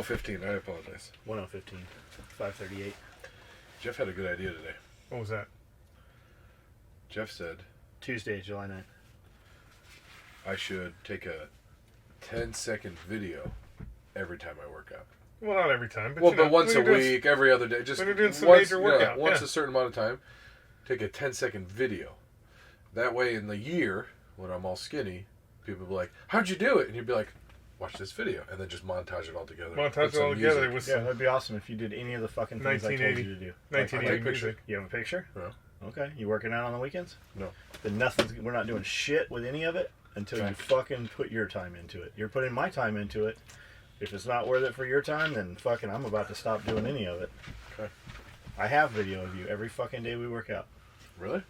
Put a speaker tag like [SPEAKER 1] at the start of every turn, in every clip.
[SPEAKER 1] 10:15. I apologize.
[SPEAKER 2] 10:15. 5:38.
[SPEAKER 1] Jeff had a good idea today.
[SPEAKER 3] What was that?
[SPEAKER 1] Jeff said
[SPEAKER 2] Tuesday, July 9th.
[SPEAKER 1] I should take a 10-second video every time I work out.
[SPEAKER 3] Well, not every time, but
[SPEAKER 1] But once a week, every other day, just
[SPEAKER 3] when you're doing some
[SPEAKER 1] once,
[SPEAKER 3] major workout,
[SPEAKER 1] once a certain amount of time, take a 10-second video. That way, in the year when I'm all skinny, people will be like, "How'd you do it?" And you'd be like, "Watch this video," and then just montage it all together.
[SPEAKER 3] Montage it all together.
[SPEAKER 2] Yeah, that'd be awesome if you did any of the fucking things I told you to do.
[SPEAKER 3] 1980
[SPEAKER 1] picture.
[SPEAKER 2] You have a picture?
[SPEAKER 1] No.
[SPEAKER 2] Okay. You working out on the weekends?
[SPEAKER 1] No.
[SPEAKER 2] Then we're not doing shit with any of it until you fucking put your time into it. You're putting my time into it. If it's not worth it for your time, then fucking I'm about to stop doing any of it.
[SPEAKER 1] Okay.
[SPEAKER 2] I have video of you every fucking day we work out.
[SPEAKER 1] Really?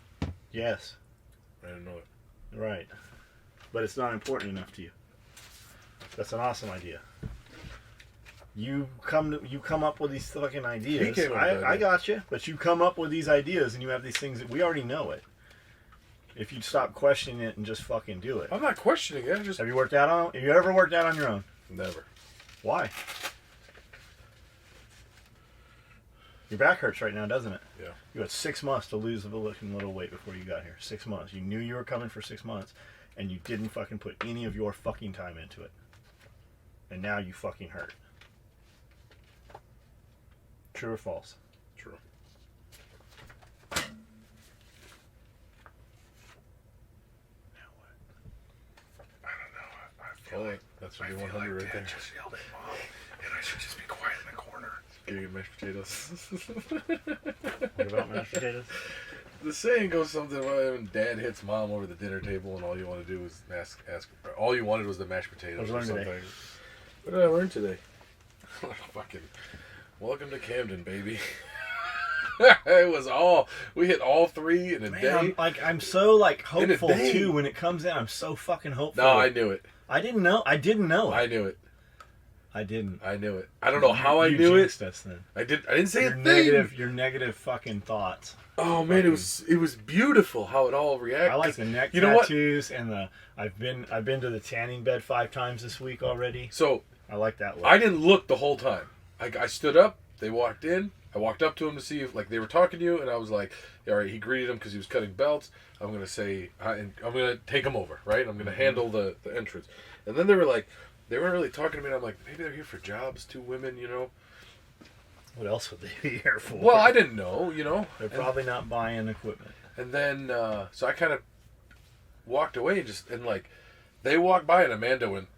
[SPEAKER 2] Yes.
[SPEAKER 1] I didn't know it.
[SPEAKER 2] Right. But it's not important enough to you. That's an awesome idea. You come up with these fucking ideas. I got you, but you come up with these ideas and you have these things that we already know it. If you'd stop questioning it and just fucking do it.
[SPEAKER 1] I'm not questioning it.
[SPEAKER 2] Have you ever worked out on your own?
[SPEAKER 1] Never.
[SPEAKER 2] Why? Your back hurts right now, doesn't it?
[SPEAKER 1] Yeah.
[SPEAKER 2] You had 6 months to lose a little weight before you got here. 6 months. You knew you were coming for 6 months, and you didn't fucking put any of your fucking time into it. And now you fucking hurt. True or false?
[SPEAKER 1] True.
[SPEAKER 2] Now what?
[SPEAKER 3] I don't know. I feel like
[SPEAKER 1] that's what you 100 right there.
[SPEAKER 3] just yelled at Mom, and I should just be quiet in the corner.
[SPEAKER 1] Eating mashed potatoes.
[SPEAKER 2] What about mashed potatoes?
[SPEAKER 1] The saying goes something about when Dad hits Mom over the dinner table, and all you want to do is ask. All you wanted was the mashed potatoes or something.
[SPEAKER 2] Today?
[SPEAKER 1] What did I learn today? Fucking welcome to Camden, baby. It was we hit all three in a day.
[SPEAKER 2] I'm so hopeful too when it comes in. I'm so fucking hopeful.
[SPEAKER 1] No, I knew it.
[SPEAKER 2] I didn't know it.
[SPEAKER 1] I knew it.
[SPEAKER 2] I didn't.
[SPEAKER 1] I knew it. I don't know how I knew it.
[SPEAKER 2] Us, then.
[SPEAKER 1] I didn't say a thing.
[SPEAKER 2] Your negative fucking thoughts.
[SPEAKER 1] Oh man, it was beautiful how it all reacted.
[SPEAKER 2] I like the neck tattoos and the. I've been to the tanning bed 5 times this week already.
[SPEAKER 1] So
[SPEAKER 2] I like that look.
[SPEAKER 1] I didn't look the whole time. I stood up. They walked in. I walked up to him to see if they were talking to you, and I was like, all right. He greeted him because he was cutting belts. I'm gonna say, I'm gonna take him over, right? I'm gonna handle the entrance. And then they weren't really talking to me. And I'm like, maybe they're here for jobs. 2 women,
[SPEAKER 2] What else would they be here for?
[SPEAKER 1] Well, I didn't know,
[SPEAKER 2] They're probably not buying equipment.
[SPEAKER 1] And then, so I kind of walked away and they walked by and Amanda went,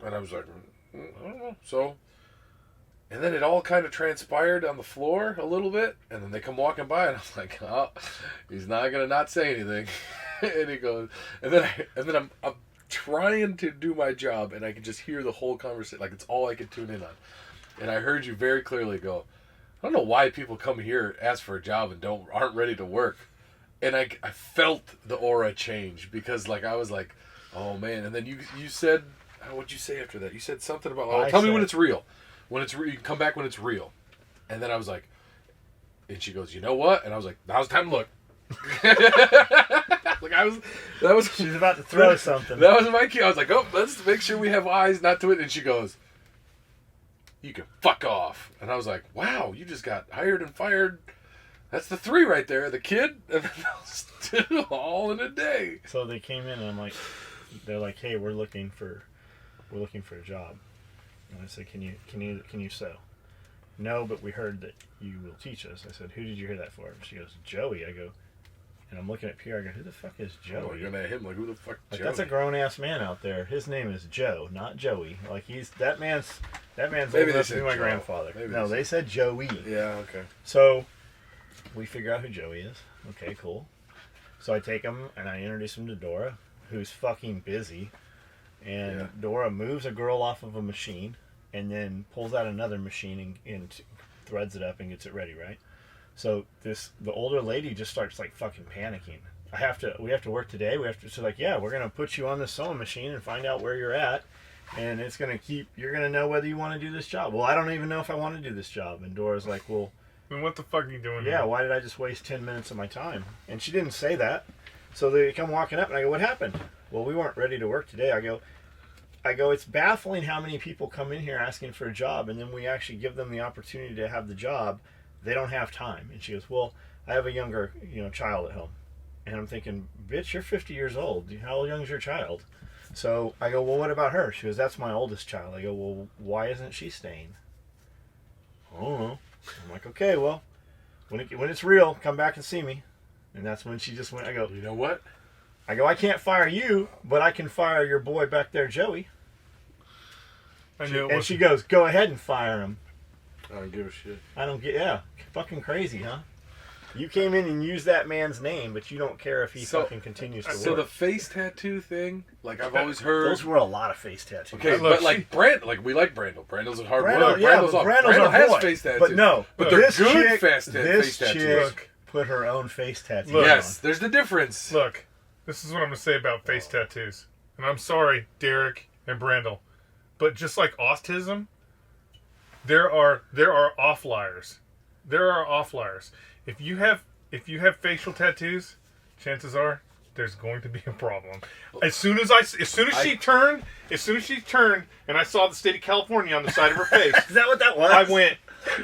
[SPEAKER 1] and I was like, I don't know. So, and then it all kind of transpired on the floor a little bit, and then they come walking by and I was like, oh, he's not going to not say anything. And he goes, and then I'm trying to do my job and I can just hear the whole conversation. It's all I could tune in on. And I heard you very clearly go, I don't know why people come here, ask for a job, and aren't ready to work. And I felt the aura change because I was like, oh man. And then you said, what'd you say after that? You said something about, tell me when it's real. When it's real, you can come back when it's real. And then I was like, and she goes, you know what? And I was like, now's the time to look.
[SPEAKER 2] She's about to throw something.
[SPEAKER 1] That was my key. I was like, oh, let's make sure we have eyes not to it. And she goes, you can fuck off. And I was like, wow, you just got hired and fired. That's the 3 right there. The kid and those 2 all in a day.
[SPEAKER 2] So they came in and they're like, hey, we're looking for a job. And I said, can you sew? No, but we heard that you will teach us. I said, who did you hear that for? And she goes, Joey. I go, and I'm looking at Pierre. I go, who the fuck is Joey?
[SPEAKER 1] Oh, you're gonna hit him who the fuck? Joey?
[SPEAKER 2] That's a grown ass man out there. His name is Joe, not Joey. that man's
[SPEAKER 1] Maybe
[SPEAKER 2] old enough to be my
[SPEAKER 1] Joe.
[SPEAKER 2] grandfather.
[SPEAKER 1] Maybe
[SPEAKER 2] no, they said Joey.
[SPEAKER 1] Yeah, okay.
[SPEAKER 2] So we figure out who Joey is. Okay, cool. So I take him and I introduce him to Dora, who's fucking busy. And Dora moves a girl off of a machine and then pulls out another machine and threads it up and gets it ready, right? So the older lady just starts fucking panicking. We have to work today. So we're gonna put you on the sewing machine and find out where you're at, and it's gonna you're gonna know whether you want to do this job. Well, I don't even know if I want to do this job. And Dora's like, well,
[SPEAKER 3] then what the fuck are you doing?
[SPEAKER 2] Yeah, why did I just waste 10 minutes of my time? And she didn't say that. So they come walking up and I go, what happened? Well, we weren't ready to work today. I go, it's baffling how many people come in here asking for a job, and then we actually give them the opportunity to have the job. They don't have time. And she goes, well, I have a younger, child at home. And I'm thinking, bitch, you're 50 years old. How young is your child? So I go, well, what about her? She goes, that's my oldest child. I go, well, why isn't she staying? I don't know. I'm like, okay, well, when it's real, come back and see me. And that's when she just went, I go,
[SPEAKER 1] You know what?
[SPEAKER 2] I can't fire you, but I can fire your boy back there, Joey.
[SPEAKER 3] I knew it
[SPEAKER 2] And
[SPEAKER 3] was.
[SPEAKER 2] she goes, go ahead and fire him.
[SPEAKER 1] I don't give a shit.
[SPEAKER 2] I don't get, fucking crazy, huh? You came in and used that man's name, but you don't care if he fucking continues to work.
[SPEAKER 1] So the face tattoo thing, like I've always heard.
[SPEAKER 2] Those were a lot of face tattoos.
[SPEAKER 1] Okay,
[SPEAKER 3] Look,
[SPEAKER 1] but like we like Brandel. Brandel's a hard
[SPEAKER 2] Brandel,
[SPEAKER 1] worker.
[SPEAKER 2] yeah,
[SPEAKER 1] Brandel's
[SPEAKER 2] but
[SPEAKER 1] off.
[SPEAKER 2] Brandel's
[SPEAKER 1] Brandel
[SPEAKER 2] our
[SPEAKER 1] has
[SPEAKER 2] boy.
[SPEAKER 1] face tattoos.
[SPEAKER 2] But no,
[SPEAKER 1] but they're
[SPEAKER 2] this
[SPEAKER 1] good
[SPEAKER 2] chick,
[SPEAKER 1] face
[SPEAKER 2] this
[SPEAKER 1] tattoos.
[SPEAKER 2] chick put her own face tattoo
[SPEAKER 1] Yes,
[SPEAKER 2] on.
[SPEAKER 1] there's the difference.
[SPEAKER 3] Look, this is what I'm going to say about face tattoos. And I'm sorry, Derek and Brandel. But just like autism, there are offliers. There are offliers. If you have facial tattoos, chances are there's going to be a problem. As soon as she turned, and I saw the state of California on the side of her face,
[SPEAKER 2] Is that what that was?
[SPEAKER 3] I went,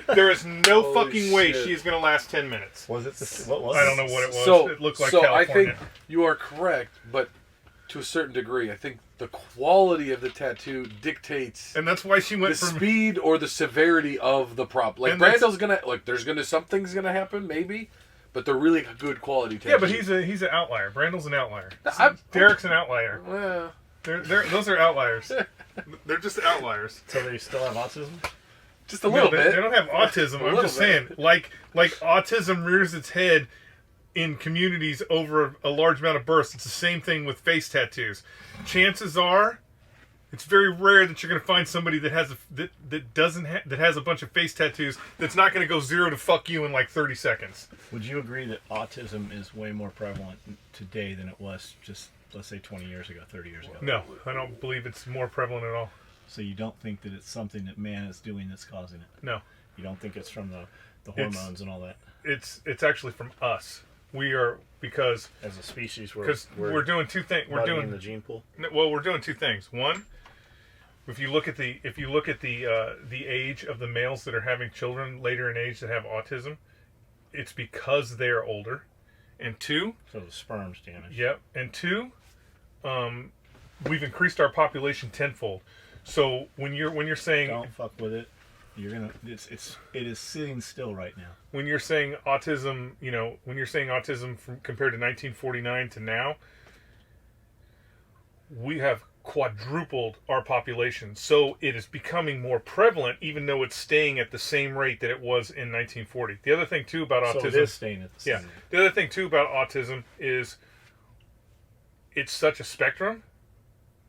[SPEAKER 3] there is no
[SPEAKER 1] Holy
[SPEAKER 3] fucking way
[SPEAKER 1] shit.
[SPEAKER 3] she is going to last 10 minutes.
[SPEAKER 2] Was it what was
[SPEAKER 3] I
[SPEAKER 2] it?
[SPEAKER 3] don't know what it was.
[SPEAKER 1] So
[SPEAKER 3] It looked like
[SPEAKER 1] so I
[SPEAKER 3] California.
[SPEAKER 1] think you are correct, but to a certain degree, I think the quality of the tattoo dictates
[SPEAKER 3] And that's why she
[SPEAKER 1] the
[SPEAKER 3] went from...
[SPEAKER 1] speed or the severity of the problem. Like
[SPEAKER 3] And that's-
[SPEAKER 1] Brandel's gonna something's gonna happen maybe, but they're really good quality tattoos.
[SPEAKER 3] Yeah, but he's an outlier. Brandel's an outlier. Derek's an outlier.
[SPEAKER 1] Well,
[SPEAKER 3] Those are outliers. They're just outliers.
[SPEAKER 2] So they still have autism?
[SPEAKER 1] just a little
[SPEAKER 3] No,
[SPEAKER 1] bit.
[SPEAKER 3] They don't have autism. I'm
[SPEAKER 1] little
[SPEAKER 3] just saying,
[SPEAKER 1] bit.
[SPEAKER 3] like autism rears its head in communities over a large amount of births. It's the same thing with face tattoos. Chances are, it's very rare that you're going to find somebody that has that has a bunch of face tattoos that's not going to go 0 to fuck you in like 30 seconds.
[SPEAKER 2] Would you agree that autism is way more prevalent today than it was just, let's say, 20 years ago, 30 years ago?
[SPEAKER 3] No, I don't believe it's more prevalent at all.
[SPEAKER 2] So you don't think that it's something that man is doing that's causing it?
[SPEAKER 3] No,
[SPEAKER 2] You don't think it's from the hormones and all that?
[SPEAKER 3] it's actually from us. We are because
[SPEAKER 2] As a species,
[SPEAKER 3] we're doing two things. We're
[SPEAKER 2] muddying
[SPEAKER 3] doing
[SPEAKER 2] the gene pool?
[SPEAKER 3] Well, we're doing two things. One, if you look at the age of the males that are having children later in age that have autism, it's because they are older. And two,
[SPEAKER 2] So the sperm's damaged.
[SPEAKER 3] yep. And two, we've increased our population tenfold. So when you're saying
[SPEAKER 2] Don't fuck with it. You're gonna. It is sitting still right now.
[SPEAKER 3] when you're saying autism, from compared to 1949 to now, we have quadrupled our population. So it is becoming more prevalent, even though it's staying at the same rate that it was in 1940. The other thing too about
[SPEAKER 2] So
[SPEAKER 3] autism,
[SPEAKER 2] it is staying at the same
[SPEAKER 3] yeah.
[SPEAKER 2] rate.
[SPEAKER 3] The other thing too about autism is it's such a spectrum.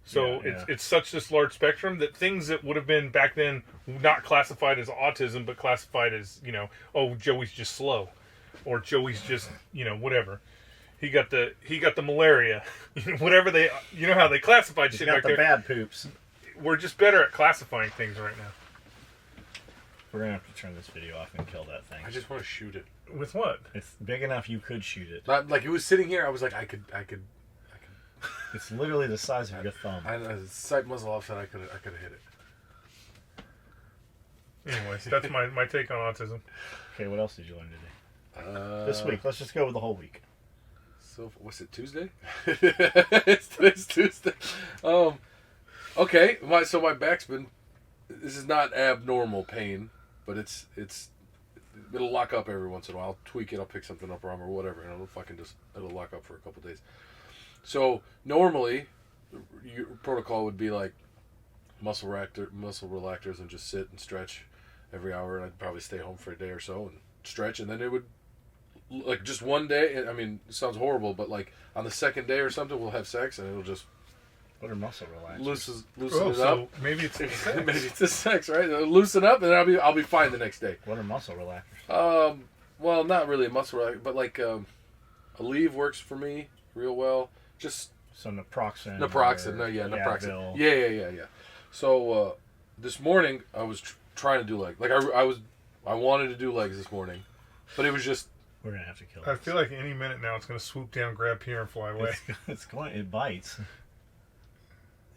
[SPEAKER 3] So
[SPEAKER 2] Yeah.
[SPEAKER 3] it's such this large spectrum that things that would have been back then not classified as autism, but classified as, oh, Joey's just slow, or Joey's just, whatever. He got the malaria, whatever they, how they classified
[SPEAKER 2] He's
[SPEAKER 3] shit
[SPEAKER 2] got
[SPEAKER 3] back
[SPEAKER 2] the
[SPEAKER 3] there.
[SPEAKER 2] bad poops.
[SPEAKER 3] We're just better at classifying things right now.
[SPEAKER 2] We're gonna have to turn this video off and kill that thing.
[SPEAKER 1] I just want to shoot it.
[SPEAKER 3] With what?
[SPEAKER 2] It's big enough you could shoot it.
[SPEAKER 1] Not like it was sitting here. I was like, I could.
[SPEAKER 2] It's literally the size of your thumb.
[SPEAKER 1] I sight muzzle offset. I could have hit it.
[SPEAKER 3] Anyways, that's my take on autism.
[SPEAKER 2] Okay, what else did you learn today? This
[SPEAKER 1] Uh,
[SPEAKER 2] week. Let's just go with the whole week.
[SPEAKER 1] So what's it? Tuesday? It's Tuesday. Okay. My back's been. This is not abnormal pain, but it'll lock up every once in a while. I'll tweak it. I'll pick something up wrong or whatever, and it'll lock up for a couple days. So normally, your protocol would be like muscle relaxers, and just sit and stretch every hour, and I'd probably stay home for a day or so and stretch, and then it would, like, just one day. I mean, it sounds horrible, but like on the second day or something, we'll have sex, and it'll just
[SPEAKER 2] What are muscle relaxers?
[SPEAKER 1] loosen it
[SPEAKER 3] So
[SPEAKER 1] up.
[SPEAKER 3] maybe it's
[SPEAKER 1] Maybe it's the sex, right? It'll loosen up, and then I'll be fine the next day.
[SPEAKER 2] What are muscle relaxers?
[SPEAKER 1] Well, not really a muscle relaxer, but like a Aleve works for me real well. Just
[SPEAKER 2] So naproxen.
[SPEAKER 1] naproxen,
[SPEAKER 2] or
[SPEAKER 1] naproxen.
[SPEAKER 2] Advil.
[SPEAKER 1] Yeah. So this morning I was trying to do legs. Like I wanted to do legs this morning, but it was just.
[SPEAKER 2] We're gonna have to kill
[SPEAKER 3] I
[SPEAKER 2] it.
[SPEAKER 3] feel like any minute now it's going to swoop down, grab Pierre, and fly away.
[SPEAKER 2] It's going. It bites. There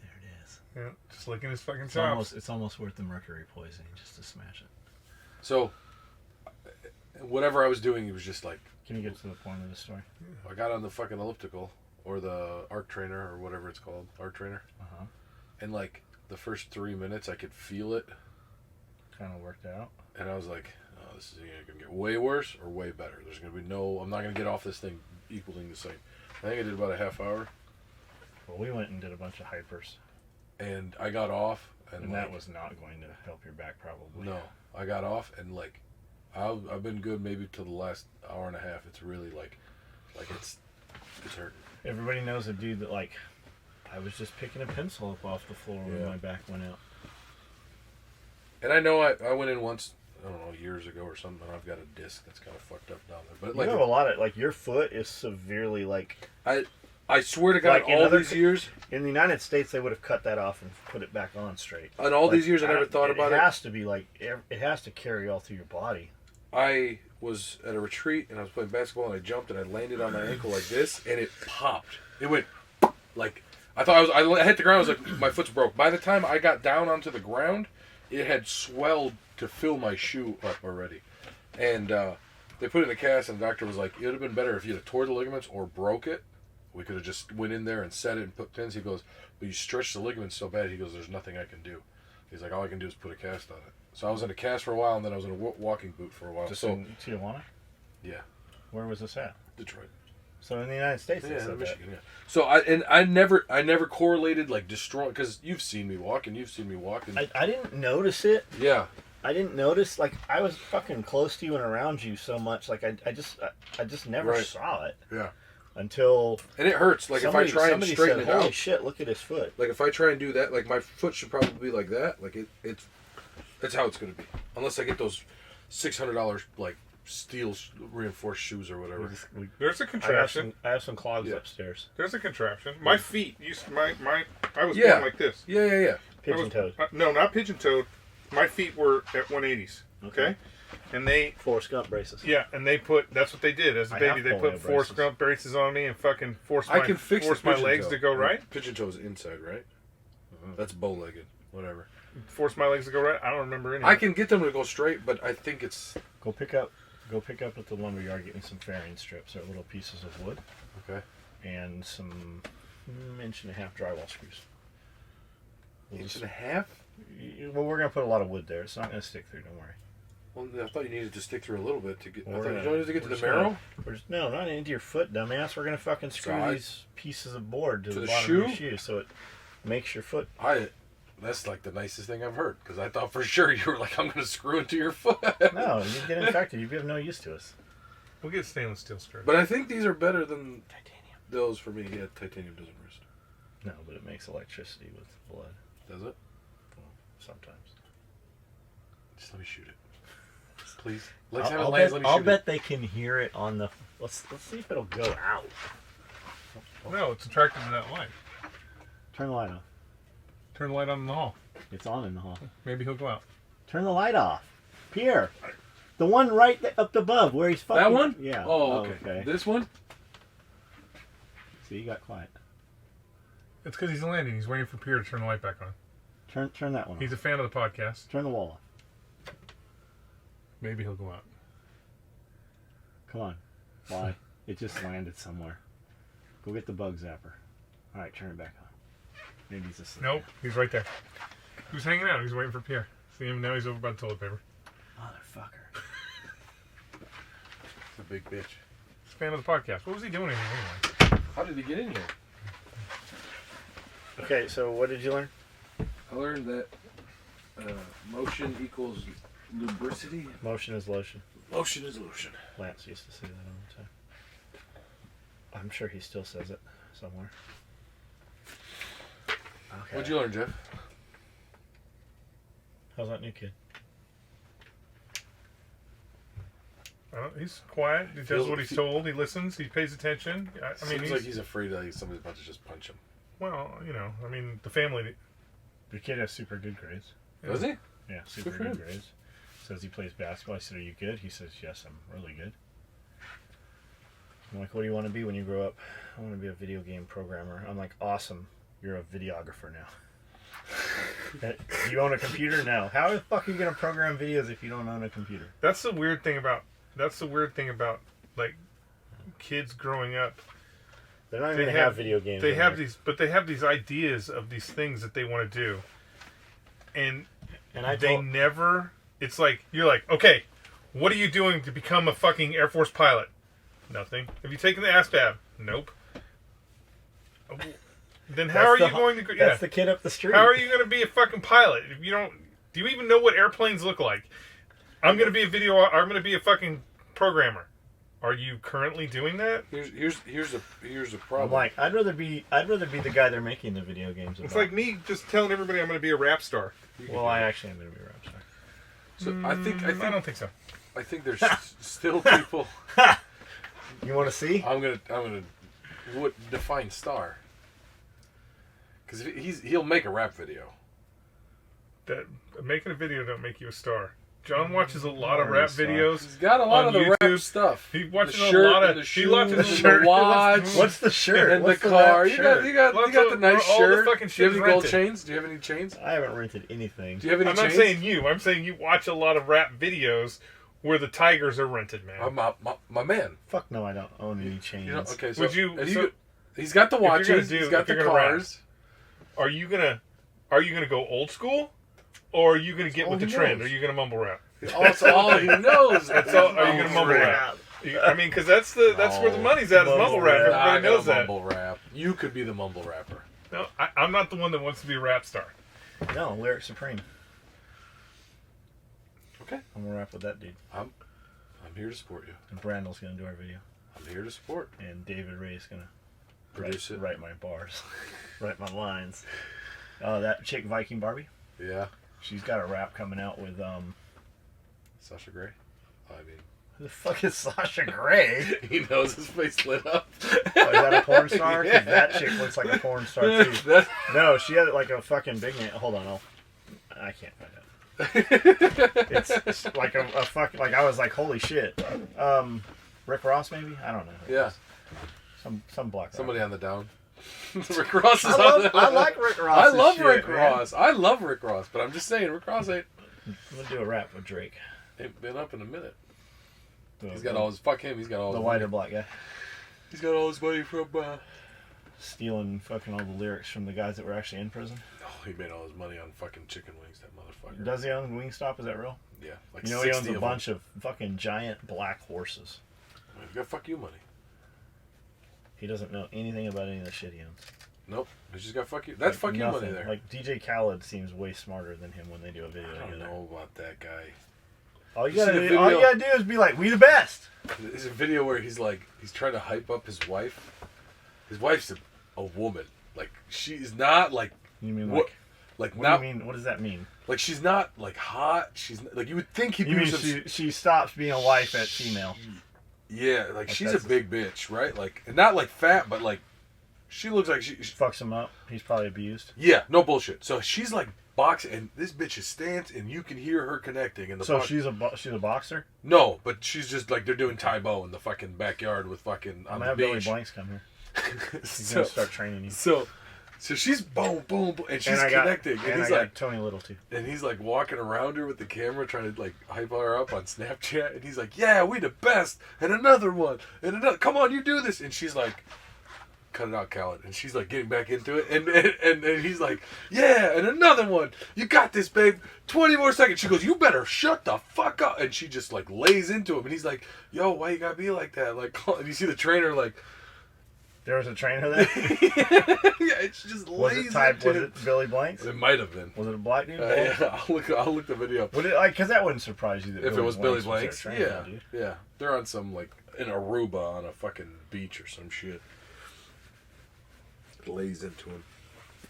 [SPEAKER 2] it is.
[SPEAKER 3] Yeah, just licking his fucking
[SPEAKER 2] It's
[SPEAKER 3] chops.
[SPEAKER 2] it's almost worth the mercury poisoning just to smash it.
[SPEAKER 1] So, whatever I was doing, it was just like,
[SPEAKER 2] Can you get to the point of the story?
[SPEAKER 1] I got on the fucking elliptical, or the arc trainer, or whatever it's called, arc trainer.
[SPEAKER 2] Uh-huh.
[SPEAKER 1] And like, the first 3 minutes, I could feel it.
[SPEAKER 2] Kind of worked out.
[SPEAKER 1] And I was like, oh, this is either going to get way worse or way better. There's going to be I'm not going to get off this thing equaling the same. I think I did about a half hour.
[SPEAKER 2] Well, we went and did a bunch of hypers.
[SPEAKER 1] And I got off. And
[SPEAKER 2] that was not going to help your back, probably.
[SPEAKER 1] No. I got off, and like, I've been good maybe till the last hour and a half. It's really like it's hurting.
[SPEAKER 2] Everybody knows a dude that, like, I was just picking a pencil up off the floor when my back went out.
[SPEAKER 1] And I know I went in once, I don't know, years ago or something, and I've got a disc that's kind of fucked up down there. But like,
[SPEAKER 2] you have a lot of, like, your foot is severely, like...
[SPEAKER 1] I swear to God,
[SPEAKER 2] like
[SPEAKER 1] all these years...
[SPEAKER 2] In the United States, they would have cut that off and put it back on straight.
[SPEAKER 1] And all these years, I never thought about it.
[SPEAKER 2] It has to be, like, it has to carry all through your body.
[SPEAKER 1] I was at a retreat, and I was playing basketball, and I jumped, and I landed on my ankle like this, and it popped. It went, like... I thought I hit the ground, I was like, my foot's broke. By the time I got down onto the ground, it had swelled to fill my shoe up already. And they put it in a cast, and the doctor was like, it would have been better if you had tore the ligaments or broke it. We could have just went in there and set it and put pins. He goes, but you stretched the ligaments so bad. He goes, there's nothing I can do. He's like, all I can do is put a cast on it. So I was in a cast for a while, and then I was in a walking boot for a while.
[SPEAKER 2] Just in Tijuana?
[SPEAKER 1] Yeah.
[SPEAKER 2] Where was this at?
[SPEAKER 1] Detroit.
[SPEAKER 2] So in the United States,
[SPEAKER 1] Yeah, in Michigan.
[SPEAKER 2] that.
[SPEAKER 1] Yeah. So I never correlated like destroy, because you've seen me walk and you've seen me walk. And
[SPEAKER 2] I didn't notice it.
[SPEAKER 1] Yeah.
[SPEAKER 2] I didn't notice, like, I was fucking close to you and around you so much, like, I just never saw it.
[SPEAKER 1] Yeah.
[SPEAKER 2] Until...
[SPEAKER 1] And it hurts, like, if I try and straighten it out.
[SPEAKER 2] Holy shit, look at his foot.
[SPEAKER 1] Like, if I try and do that, like, my foot should probably be like that. Like, that's how it's going to be. Unless I get those $600, like, steel reinforced shoes or whatever.
[SPEAKER 3] There's a contraption.
[SPEAKER 2] I have some clogs upstairs.
[SPEAKER 3] There's a contraption. My feet used I was born like this.
[SPEAKER 1] Yeah.
[SPEAKER 2] Pigeon-toed.
[SPEAKER 3] No, not pigeon-toed. My feet were at 180s. Okay? And they...
[SPEAKER 2] Forrest Gump braces.
[SPEAKER 3] Yeah, and that's what they did. As a baby, they put Forrest Gump braces on me and fucking forced my legs to go right.
[SPEAKER 1] Pigeon toe is inside, right? That's bow-legged. Whatever.
[SPEAKER 3] Force my legs to go right? I don't remember any.
[SPEAKER 1] I can get them to go straight, but I think it's...
[SPEAKER 2] Go pick up at the lumberyard, get me some fairing strips or little pieces of wood.
[SPEAKER 1] Okay.
[SPEAKER 2] And some 1.5 inch drywall screws.
[SPEAKER 1] Inch and a half?
[SPEAKER 2] Well, we're going to put a lot of wood there. It's not going to stick through, don't worry.
[SPEAKER 1] Well, I thought you needed to stick through a little bit to get...
[SPEAKER 2] Well,
[SPEAKER 1] I thought you needed to get to the marrow?
[SPEAKER 2] No, not into your foot, dumbass. We're going to fucking screw these pieces of board to the bottom
[SPEAKER 1] shoe?
[SPEAKER 2] of your shoe so it makes your foot...
[SPEAKER 1] That's like the nicest thing I've heard, because I thought for sure you were like, I'm going to screw into your foot.
[SPEAKER 2] No, you get infected. You have no use to us.
[SPEAKER 3] We'll get stainless steel strips.
[SPEAKER 1] But I think these are better than titanium. Those for me. Yeah, titanium doesn't rust.
[SPEAKER 2] No, but it makes electricity with blood.
[SPEAKER 1] Does it?
[SPEAKER 2] Well, sometimes.
[SPEAKER 1] Just let me shoot it. Please. Let me shoot
[SPEAKER 2] I'll bet they can hear it on the... Let's see if it'll go out.
[SPEAKER 3] No, it's attracted to that light.
[SPEAKER 2] Turn the light off.
[SPEAKER 3] Turn the light on in the hall.
[SPEAKER 2] It's on in the hall.
[SPEAKER 3] Maybe he'll go out.
[SPEAKER 2] Turn the light off. Pierre. The one right up above where he's fucking...
[SPEAKER 1] That one?
[SPEAKER 2] Yeah.
[SPEAKER 1] Oh, okay. This one?
[SPEAKER 2] See, you got quiet.
[SPEAKER 3] It's because he's landing. He's waiting for Pierre to turn the light back on.
[SPEAKER 2] Turn that one off.
[SPEAKER 3] He's a fan of the podcast.
[SPEAKER 2] Turn the wall off.
[SPEAKER 3] Maybe he'll go out.
[SPEAKER 2] Come on. Why? It just landed somewhere. Go get the bug zapper. All right, turn it back on. Maybe he's asleep.
[SPEAKER 3] Nope, he's right there. Who's hanging out? He's waiting for Pierre. See him now? He's over by the toilet paper.
[SPEAKER 2] Motherfucker.
[SPEAKER 1] It's a big bitch.
[SPEAKER 3] He's a fan of the podcast. What was he doing in here anyway?
[SPEAKER 1] How did he get in here?
[SPEAKER 2] Okay, so what did you learn?
[SPEAKER 1] I learned that motion equals lubricity.
[SPEAKER 2] Motion is lotion.
[SPEAKER 1] Motion is lotion.
[SPEAKER 2] Lance used to say that all the time. I'm sure he still says it somewhere. Okay.
[SPEAKER 1] What'd you learn, Jeff?
[SPEAKER 2] How's that new kid?
[SPEAKER 3] He's quiet. He does what he's told. He listens. He pays attention. I mean,
[SPEAKER 1] seems like he's afraid that somebody's about to just punch him.
[SPEAKER 3] Well, I mean, the family.
[SPEAKER 2] The kid has super good grades.
[SPEAKER 1] Does he?
[SPEAKER 2] Yeah, super good grades. Says he plays basketball. I said, "Are you good?" He says, "Yes, I'm really good." I'm like, "What do you want to be when you grow up?" "I want to be a video game programmer." I'm like, "Awesome. You're a videographer now." You own a computer? No. How the fuck are you gonna program videos if you don't own a computer?
[SPEAKER 3] That's the weird thing about like kids growing up.
[SPEAKER 2] They're not even gonna have video games.
[SPEAKER 3] They have these ideas of these things that they want to do, and they never. It's like you're like, okay, what are you doing to become a fucking Air Force pilot? Nothing. Have you taken the ASVAB? Nope. Then how are you going to?
[SPEAKER 2] That's the kid up the street.
[SPEAKER 3] How are you going to be a fucking pilot if you don't? Do you even know what airplanes look like? I'm going to be I'm going to be a fucking programmer. Are you currently doing that?
[SPEAKER 1] Here's a problem.
[SPEAKER 2] I'm like, I'd rather be the guy they're making the video games about.
[SPEAKER 3] It's like me just telling everybody I'm going to be a rap star.
[SPEAKER 2] Well, I actually am going to be a rap star.
[SPEAKER 1] So I
[SPEAKER 3] don't think so.
[SPEAKER 1] I think there's still people.
[SPEAKER 2] You want to see?
[SPEAKER 1] I'm gonna define star. Because he'll make a rap video.
[SPEAKER 3] That making a video don't make you a star. John watches a lot of rap videos.
[SPEAKER 1] He's got a lot of the
[SPEAKER 3] YouTube.
[SPEAKER 1] rap stuff.
[SPEAKER 3] He watches
[SPEAKER 1] the shirt,
[SPEAKER 3] a lot of.
[SPEAKER 1] the
[SPEAKER 3] He watches
[SPEAKER 1] the
[SPEAKER 3] shirt.
[SPEAKER 1] watch.
[SPEAKER 2] What's the shirt?
[SPEAKER 1] And
[SPEAKER 2] What's
[SPEAKER 1] the car. You got the nice
[SPEAKER 3] all
[SPEAKER 1] shirt.
[SPEAKER 3] the fucking
[SPEAKER 1] Do you have
[SPEAKER 3] shit
[SPEAKER 1] any gold
[SPEAKER 3] rented.
[SPEAKER 1] chains? Do you have any chains?
[SPEAKER 2] I haven't rented anything.
[SPEAKER 1] Do you have any
[SPEAKER 3] I'm
[SPEAKER 1] chains?
[SPEAKER 3] not saying you. I'm saying you watch a lot of rap videos where the tigers are rented, man.
[SPEAKER 1] My man.
[SPEAKER 2] Fuck no, I don't own any chains.
[SPEAKER 1] You know, okay, so
[SPEAKER 3] Would you?
[SPEAKER 1] he's got the watches.
[SPEAKER 3] He's
[SPEAKER 1] got the cars.
[SPEAKER 3] Are you gonna go old school, or are you gonna get with the trend?
[SPEAKER 1] knows?
[SPEAKER 3] Are you gonna mumble rap?
[SPEAKER 1] That's all he knows.
[SPEAKER 3] Are you gonna mumble rap? I mean, because that's where the money's at. Is mumble rap. Everybody knows that.
[SPEAKER 1] Mumble rap. You could be the mumble rapper.
[SPEAKER 3] No, I'm not the one that wants to be a rap star.
[SPEAKER 2] No, Lyric Supreme.
[SPEAKER 1] Okay.
[SPEAKER 2] I'm gonna rap with that dude.
[SPEAKER 1] I'm here to support you.
[SPEAKER 2] And Brandle's gonna do our video.
[SPEAKER 1] I'm here to support.
[SPEAKER 2] And David Ray's gonna
[SPEAKER 1] Produce it.
[SPEAKER 2] Write my bars, write my lines. That chick Viking Barbie.
[SPEAKER 1] Yeah.
[SPEAKER 2] She's got a rap coming out with
[SPEAKER 1] Sasha Grey. I mean,
[SPEAKER 2] who the fuck is Sasha Grey?
[SPEAKER 1] he knows his face lit up.
[SPEAKER 2] Oh, is that a porn star? 'Cause
[SPEAKER 1] Yeah.
[SPEAKER 2] that chick looks like a porn star too. No, she had like a fucking big name. Hold on, I can't find out. It's like a fucking, like I was like, holy shit. Rick Ross maybe? I don't know.
[SPEAKER 1] Yeah.
[SPEAKER 2] Some black rock.
[SPEAKER 1] Somebody on the down. Rick Ross is
[SPEAKER 2] I like Rick Ross.
[SPEAKER 1] I love Rick Ross. I love Rick Ross, but I'm just saying Rick Ross ain't
[SPEAKER 2] I'm gonna do a rap with Drake.
[SPEAKER 1] ain't been up in a minute.
[SPEAKER 2] He's
[SPEAKER 1] He's got all his He's got all
[SPEAKER 2] the
[SPEAKER 1] his
[SPEAKER 2] whiter
[SPEAKER 1] money.
[SPEAKER 2] black guy.
[SPEAKER 1] He's got all his money from.
[SPEAKER 2] Stealing fucking all the lyrics from the guys that were actually in prison.
[SPEAKER 1] Oh, he made all his money on fucking chicken wings. That motherfucker.
[SPEAKER 2] Does he own Wingstop? Is that real?
[SPEAKER 1] Yeah, like
[SPEAKER 2] You know he owns
[SPEAKER 1] 60
[SPEAKER 2] a
[SPEAKER 1] of
[SPEAKER 2] bunch of fucking giant black horses.
[SPEAKER 1] them. He's got fuck you money.
[SPEAKER 2] He doesn't know anything about any of the shit he owns.
[SPEAKER 1] Nope, he's just got fuck you. That's
[SPEAKER 2] Like
[SPEAKER 1] fuck you money there.
[SPEAKER 2] Like DJ Khaled seems way smarter than him when they do a video
[SPEAKER 1] I don't
[SPEAKER 2] together.
[SPEAKER 1] know about that guy.
[SPEAKER 2] All you
[SPEAKER 1] You see the
[SPEAKER 2] gotta
[SPEAKER 1] video?
[SPEAKER 2] do is be like, "We the best."
[SPEAKER 1] There's a video where he's trying to hype up his wife. His wife's a woman. Like she's not like
[SPEAKER 2] You mean
[SPEAKER 1] what?
[SPEAKER 2] like?
[SPEAKER 1] Like
[SPEAKER 2] What
[SPEAKER 1] not
[SPEAKER 2] do you mean? What does that mean?
[SPEAKER 1] like she's not like hot. She's like you would think he'd
[SPEAKER 2] You mean
[SPEAKER 1] use
[SPEAKER 2] she stops being a wife at female?
[SPEAKER 1] Yeah, like she's a
[SPEAKER 2] that's-
[SPEAKER 1] big bitch, right? Like and not like fat, but like she looks like she.
[SPEAKER 2] Fucks him up. He's probably abused.
[SPEAKER 1] Yeah, no bullshit. So she's like boxing, and this bitch is stance, and you can hear her connecting. In the
[SPEAKER 2] So she's a boxer.
[SPEAKER 1] no, but she's just like they're doing Taebo in the fucking backyard with fucking
[SPEAKER 2] I'm
[SPEAKER 1] on
[SPEAKER 2] gonna
[SPEAKER 1] the
[SPEAKER 2] have Billy
[SPEAKER 1] beach.
[SPEAKER 2] Blanks come here. He's
[SPEAKER 1] so,
[SPEAKER 2] gonna start training you.
[SPEAKER 1] so she's boom, boom, boom, and she's
[SPEAKER 2] And I got-
[SPEAKER 1] connecting, and
[SPEAKER 2] I
[SPEAKER 1] he's
[SPEAKER 2] got
[SPEAKER 1] like,
[SPEAKER 2] Tony Little too.
[SPEAKER 1] and he's like walking around her with the camera, trying to like hype her up on Snapchat, and he's like, "Yeah, we the best," and another one, and another. Come on, you do this, and she's like. Cut it out, Khaled. And she's like getting back into it. And he's like, yeah, and another one. You got this, babe. 20 more seconds. She goes, you better shut the fuck up. And she just like lays into him. And he's like, yo, why you gotta be like that? Like, and you see the trainer like.
[SPEAKER 2] There was a trainer there.
[SPEAKER 1] Yeah, it's just
[SPEAKER 2] Was
[SPEAKER 1] lays
[SPEAKER 2] it type?
[SPEAKER 1] into
[SPEAKER 2] Was it Billy Blanks?
[SPEAKER 1] It might have been.
[SPEAKER 2] Was it a black dude?
[SPEAKER 1] Yeah, I'll look the video up.
[SPEAKER 2] Would it like? Because that wouldn't surprise you that
[SPEAKER 1] If it was Billy
[SPEAKER 2] was
[SPEAKER 1] Blanks.
[SPEAKER 2] their
[SPEAKER 1] Yeah.
[SPEAKER 2] trainer, dude.
[SPEAKER 1] Yeah. They're on some like in Aruba on a fucking beach or some shit. Lays into him.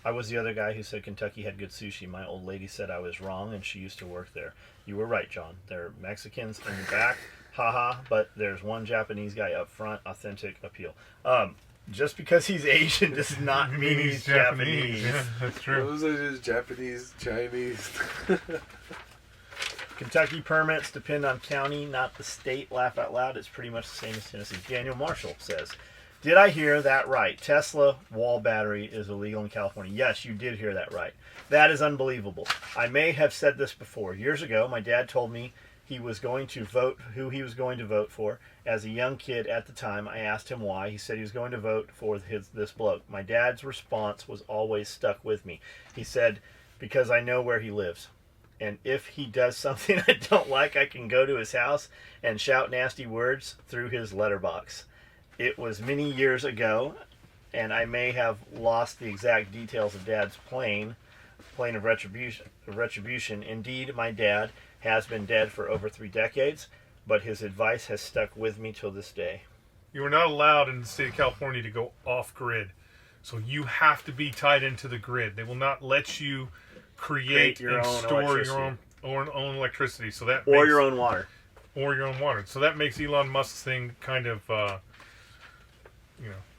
[SPEAKER 2] I was the other guy who said Kentucky had good sushi. My old lady said I was wrong, and she used to work there. You were right, John. They're Mexicans in the back, haha, but there's one Japanese guy up front, authentic appeal. Just because he's Asian does not mean he's Japanese.
[SPEAKER 3] Yeah, that's true.
[SPEAKER 1] Those are just Japanese, Chinese.
[SPEAKER 2] Kentucky permits depend on county, not the state. Laugh out loud. It's pretty much the same as Tennessee. Daniel Marshall says, Did I hear that right? Tesla wall battery is illegal in California. Yes, you did hear that right. That is unbelievable. I may have said this before. Years ago, my dad told me he was going to vote, who he was going to vote for. As a young kid at the time, I asked him why. He said he was going to vote for this bloke. My dad's response was always stuck with me. He said, because I know where he lives. And if he does something I don't like, I can go to his house and shout nasty words through his letterbox. It was many years ago, and I may have lost the exact details of Dad's plane of retribution. Indeed, my dad has been dead for over 3 decades, but his advice has stuck with me till this day.
[SPEAKER 3] You are not allowed in the state of California to go off-grid. So you have to be tied into the grid. They will not let you create
[SPEAKER 2] your
[SPEAKER 3] and
[SPEAKER 2] own
[SPEAKER 3] store
[SPEAKER 2] electricity.
[SPEAKER 3] your own electricity. So that
[SPEAKER 2] Or
[SPEAKER 3] makes,
[SPEAKER 2] your own water.
[SPEAKER 3] Or your own water. So that makes Elon Musk's thing kind of,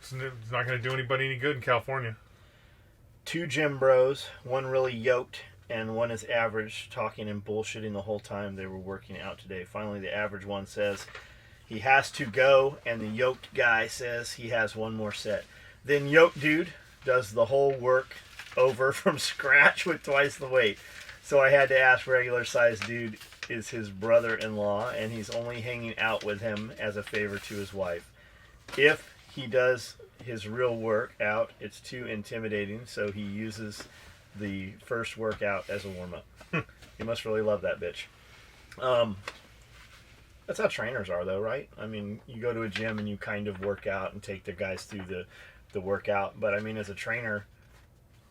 [SPEAKER 3] it's not going to do anybody any good in California.
[SPEAKER 2] 2 gym bros, one really yoked and one is average, talking and bullshitting the whole time they were working out today. Finally, the average one says he has to go, and the yoked guy says he has one more set. Then yoked dude does the whole work over from scratch with twice the weight. So I had to ask regular sized dude is his brother-in-law, and he's only hanging out with him as a favor to his wife. If he does his real workout, it's too intimidating, so he uses the first workout as a warm-up. You must really love that bitch. That's how trainers are, though, right? I mean, you go to a gym and you kind of work out and take the guys through the workout. But, I mean, as a trainer,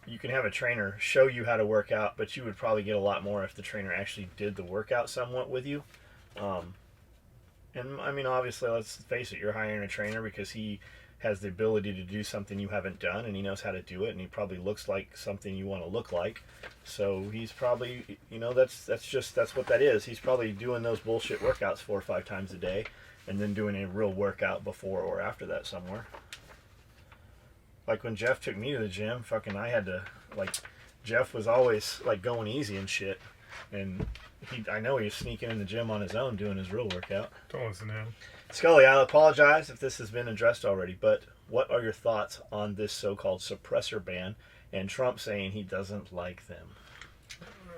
[SPEAKER 2] you can have a trainer show you how to work out, but you would probably get a lot more if the trainer actually did the workout somewhat with you. And, I mean, obviously, let's face it, you're hiring a trainer because he has the ability to do something you haven't done, and he knows how to do it, and he probably looks like something you want to look like. So he's probably, that's what that is. He's probably doing those bullshit workouts 4 or 5 times a day, and then doing a real workout before or after that somewhere. Like when Jeff took me to the gym, fucking I had to, Jeff was always, going easy and shit. And I know he was sneaking in the gym on his own doing his real workout.
[SPEAKER 3] Don't listen to him.
[SPEAKER 2] Skully, I'll apologize if this has been addressed already, but what are your thoughts on this so-called suppressor ban and Trump saying he doesn't like them?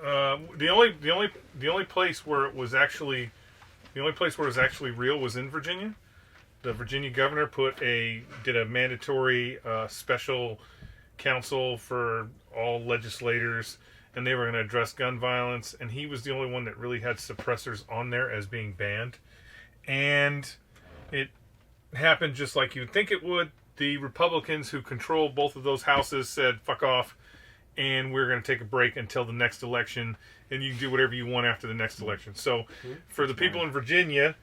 [SPEAKER 3] The only place where it was actually real was in Virginia. The Virginia governor did a mandatory special council for all legislators, and they were going to address gun violence, and he was the only one that really had suppressors on there as being banned. And it happened just like you'd think it would. The Republicans who control both of those houses said, fuck off, and we're going to take a break until the next election, and you can do whatever you want after the next election. So for the people in Virginia,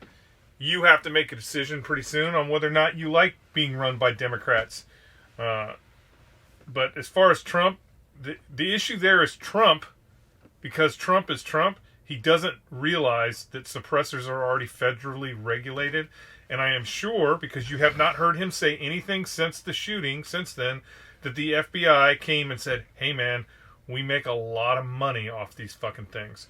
[SPEAKER 3] you have to make a decision pretty soon on whether or not you like being run by Democrats. But as far as Trump, the issue there is Trump, because Trump is Trump. He doesn't realize that suppressors are already federally regulated. And I am sure, because you have not heard him say anything since the shooting, since then, that the FBI came and said, hey man, we make a lot of money off these fucking things.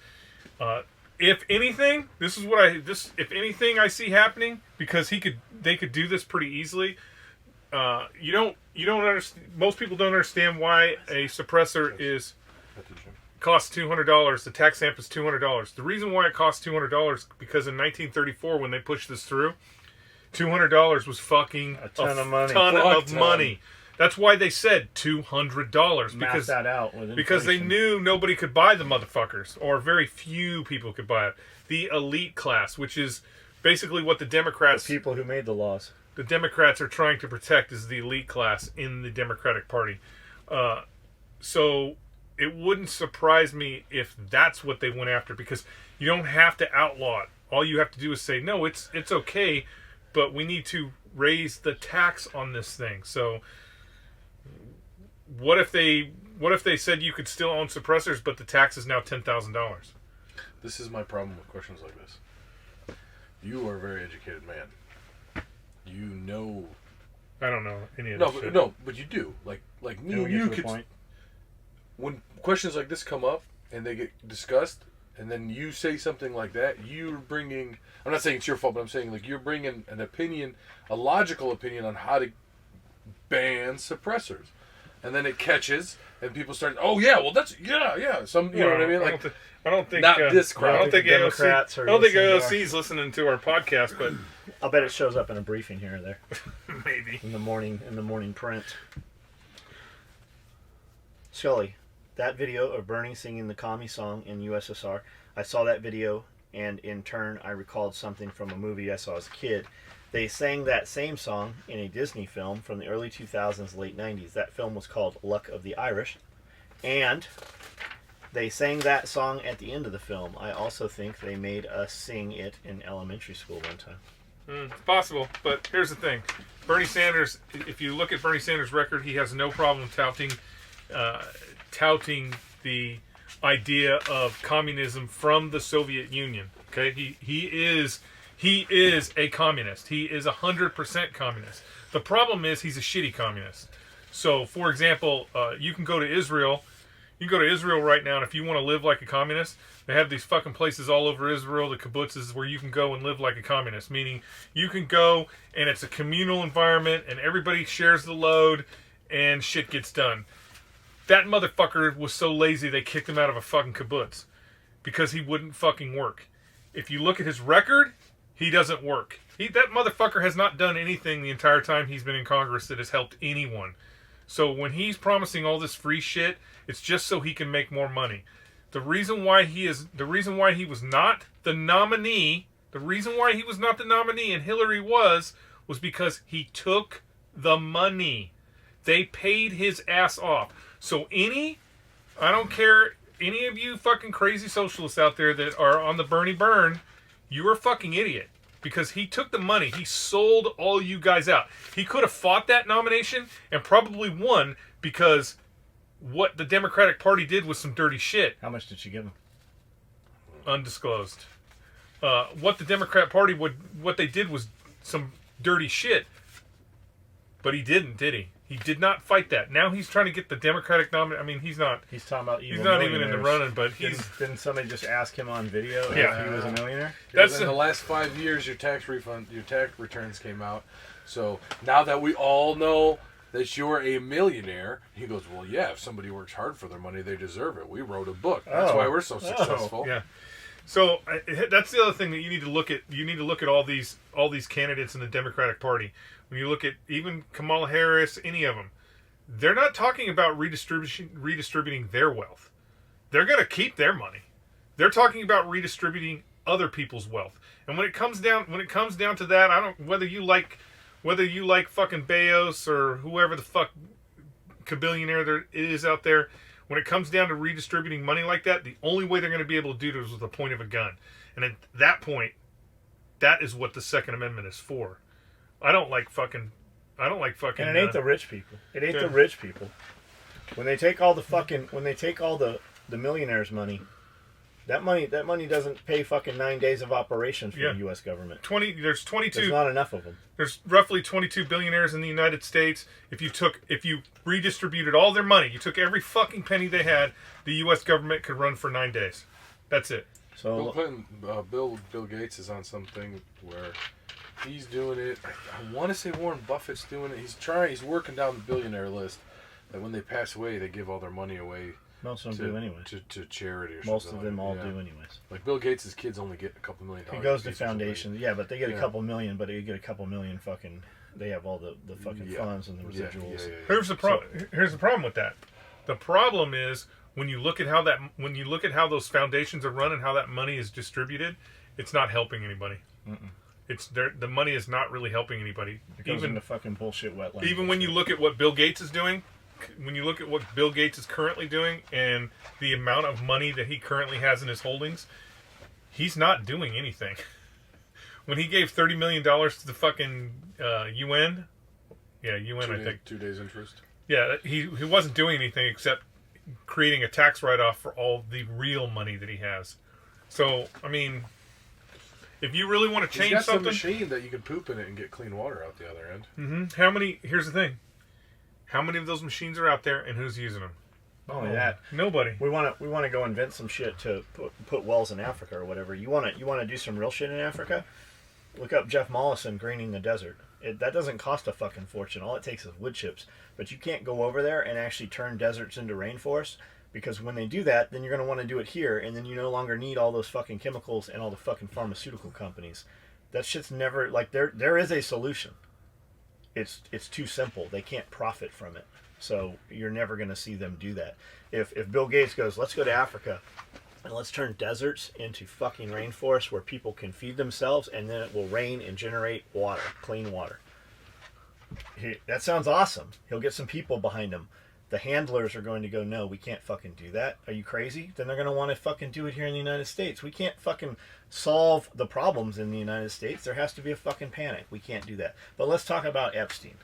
[SPEAKER 3] If anything, if anything I see happening, because they could do this pretty easily. You don't understand. Most people don't understand why a suppressor costs $200. The tax stamp is $200. The reason why it costs $200 because in 1934 when they pushed this through, $200 was fucking
[SPEAKER 2] a ton of
[SPEAKER 3] money. That's why they said $200
[SPEAKER 2] because that out with inflation.
[SPEAKER 3] Because they knew nobody could buy the motherfuckers, or very few people could buy it. The elite class, which is basically what the Democrats,
[SPEAKER 2] the people who made the laws,
[SPEAKER 3] the Democrats are trying to protect, is the elite class in the Democratic Party. So it wouldn't surprise me if that's what they went after, because you don't have to outlaw it. All you have to do is say, no, it's okay, but we need to raise the tax on this thing. So what if they said you could still own suppressors, but the tax is now $10,000?
[SPEAKER 1] This is my problem with questions like this. You are a very educated man. You know.
[SPEAKER 3] I don't know any of this shit.
[SPEAKER 1] No, but you do. Like me and you could. When questions like this come up and they get discussed, and then you say something like that, you're bringing. I'm not saying it's your fault, but I'm saying you're bringing an opinion, a logical opinion on how to ban suppressors. And then it catches, and people start, oh, yeah, well, that's, yeah. Some, you know what I mean? Like,
[SPEAKER 3] I don't think
[SPEAKER 1] not this crowd.
[SPEAKER 3] I don't think
[SPEAKER 2] Democrats
[SPEAKER 3] AOC,
[SPEAKER 2] are
[SPEAKER 3] I don't think
[SPEAKER 2] listening to
[SPEAKER 3] AOC's listening to our podcast, but
[SPEAKER 2] I'll bet it shows up in a briefing here or there.
[SPEAKER 3] maybe.
[SPEAKER 2] In the morning print. Skully, that video of Bernie singing the commie song in USSR, I saw that video, and in turn I recalled something from a movie I saw as a kid. They sang that same song in a Disney film from the early 2000s, late 90s. That film was called Luck of the Irish. And they sang that song at the end of the film. I also think they made us sing it in elementary school one time.
[SPEAKER 3] It's possible, but here's the thing. Bernie Sanders, if you look at Bernie Sanders' record, he has no problem touting the idea of communism from the Soviet Union. Okay, he is a communist. He is 100% communist. The problem is he's a shitty communist. So, for example, you can go to Israel. You can go to Israel right now, and if you want to live like a communist, they have these fucking places all over Israel, the kibbutzes, where you can go and live like a communist. Meaning, you can go, and it's a communal environment, and everybody shares the load, and shit gets done. That motherfucker was so lazy, they kicked him out of a fucking kibbutz. Because he wouldn't fucking work. If you look at his record, he doesn't work. That motherfucker has not done anything the entire time he's been in Congress that has helped anyone. So when he's promising all this free shit, it's just so he can make more money. The reason why he was not the nominee, and Hillary was because he took the money. They paid his ass off. So I don't care, any of you fucking crazy socialists out there that are on the Bernie burn, you're a fucking idiot. Because he took the money. He sold all you guys out. He could have fought that nomination and probably won because what the Democratic Party did was some dirty shit.
[SPEAKER 2] How much did she give him?
[SPEAKER 3] Undisclosed. What the Democrat Party what they did was some dirty shit. But he didn't, did he? He did not fight that. Now he's trying to get the Democratic nominee. I mean, he's not.
[SPEAKER 2] He's talking about evil.
[SPEAKER 3] He's not even in the running, but
[SPEAKER 2] Didn't somebody just ask him on video if he was a millionaire?
[SPEAKER 1] That's in the last 5 years, your tax returns came out. So now that we all know that you're a millionaire, he goes, well, yeah, if somebody works hard for their money, they deserve it. We wrote a book. That's why we're so successful.
[SPEAKER 3] Yeah. So that's the other thing that you need to look at. You need to look at all these candidates in the Democratic Party. When you look at even Kamala Harris, any of them, they're not talking about redistributing their wealth. They're going to keep their money. They're talking about redistributing other people's wealth. And when it comes down to that, I don't whether you like fucking Bezos or whoever the fuck billionaire there is out there. When it comes down to redistributing money like that, the only way they're going to be able to do it is with the point of a gun. And at that point, that is what the Second Amendment is for. I don't like fucking. And
[SPEAKER 2] it ain't the rich people. It ain't the rich people. When they take all the millionaires' money, that money doesn't pay fucking 9 days of operations for the U.S. government.
[SPEAKER 3] There's
[SPEAKER 2] not enough of them.
[SPEAKER 3] There's roughly 22 billionaires in the United States. If you redistributed all their money, you took every fucking penny they had, the U.S. government could run for 9 days. That's it.
[SPEAKER 1] So Bill Gates is on something where he's doing it. I want to say Warren Buffett's doing it. He's working down the billionaire list. That when they pass away, they give all their money away.
[SPEAKER 2] Most of them do anyway.
[SPEAKER 1] To charity or something.
[SPEAKER 2] Most of them all do anyways.
[SPEAKER 1] Like Bill Gates' kids only get a couple $1 million.
[SPEAKER 2] He goes to foundations, but they get a couple million, but they get a couple million fucking. They have all the fucking funds and the residuals.
[SPEAKER 3] Here's the problem. Here's the problem with that. The problem is when you look at how those foundations are run and how that money is distributed, it's not helping anybody. The money is not really helping anybody.
[SPEAKER 2] It goes into fucking bullshit wetlands.
[SPEAKER 3] Even when you look at what Bill Gates is doing. When you look at what Bill Gates is currently doing and the amount of money that he currently has in his holdings, he's not doing anything. When he gave $30 million to the fucking UN, I think
[SPEAKER 1] 2 days interest.
[SPEAKER 3] Yeah, he wasn't doing anything except creating a tax write-off for all the real money that he has. So, I mean, if you really want to change something,
[SPEAKER 1] he's got some machine that you can poop in it and get clean water out the other end.
[SPEAKER 3] Here's the thing. How many of those machines are out there, and who's using them?
[SPEAKER 2] Not only that,
[SPEAKER 3] nobody.
[SPEAKER 2] We want to go invent some shit to put wells in Africa or whatever. You want to do some real shit in Africa? Look up Jeff Mollison greening the desert. That doesn't cost a fucking fortune. All it takes is wood chips. But you can't go over there and actually turn deserts into rainforests, because when they do that, then you're going to want to do it here, and then you no longer need all those fucking chemicals and all the fucking pharmaceutical companies. That shit's never, like, there is a solution. It's too simple. They can't profit from it. So you're never going to see them do that. If Bill Gates goes, let's go to Africa and let's turn deserts into fucking rainforests where people can feed themselves, and then it will rain and generate water, clean water. That sounds awesome. He'll get some people behind him. The handlers are going to go, no, we can't fucking do that. Are you crazy? Then they're going to want to fucking do it here in the United States. We can't fucking solve the problems in the United States. There has to be a fucking panic. We can't do that. But let's talk about Epstein.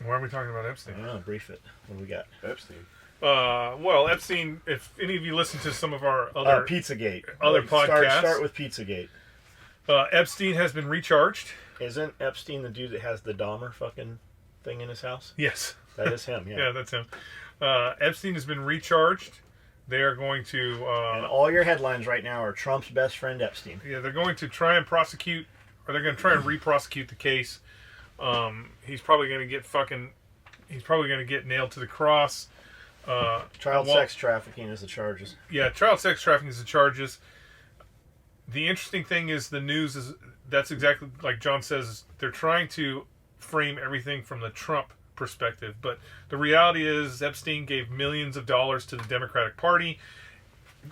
[SPEAKER 3] Why are we talking about Epstein?
[SPEAKER 2] I don't know, brief it. What do we got?
[SPEAKER 1] Epstein.
[SPEAKER 3] Well, Epstein, if any of you listen to some of our other
[SPEAKER 2] Pizzagate.
[SPEAKER 3] other podcasts.
[SPEAKER 2] Start with Pizzagate.
[SPEAKER 3] Epstein has been recharged.
[SPEAKER 2] Isn't Epstein the dude that has the Dahmer fucking thing in his house?
[SPEAKER 3] Yes.
[SPEAKER 2] That is him, yeah.
[SPEAKER 3] Yeah, that's him. Epstein has been recharged. They are going to...
[SPEAKER 2] and all your headlines right now are Trump's best friend Epstein.
[SPEAKER 3] Yeah, they're going to try and prosecute, or they're going to try and re-prosecute the case. He's probably going to get nailed to the cross.
[SPEAKER 2] Child sex trafficking is the charges.
[SPEAKER 3] Yeah, child sex trafficking is the charges. The interesting thing is the news is, that's exactly like John says, they're trying to frame everything from the Trump perspective, but the reality is Epstein gave millions of dollars to the Democratic Party.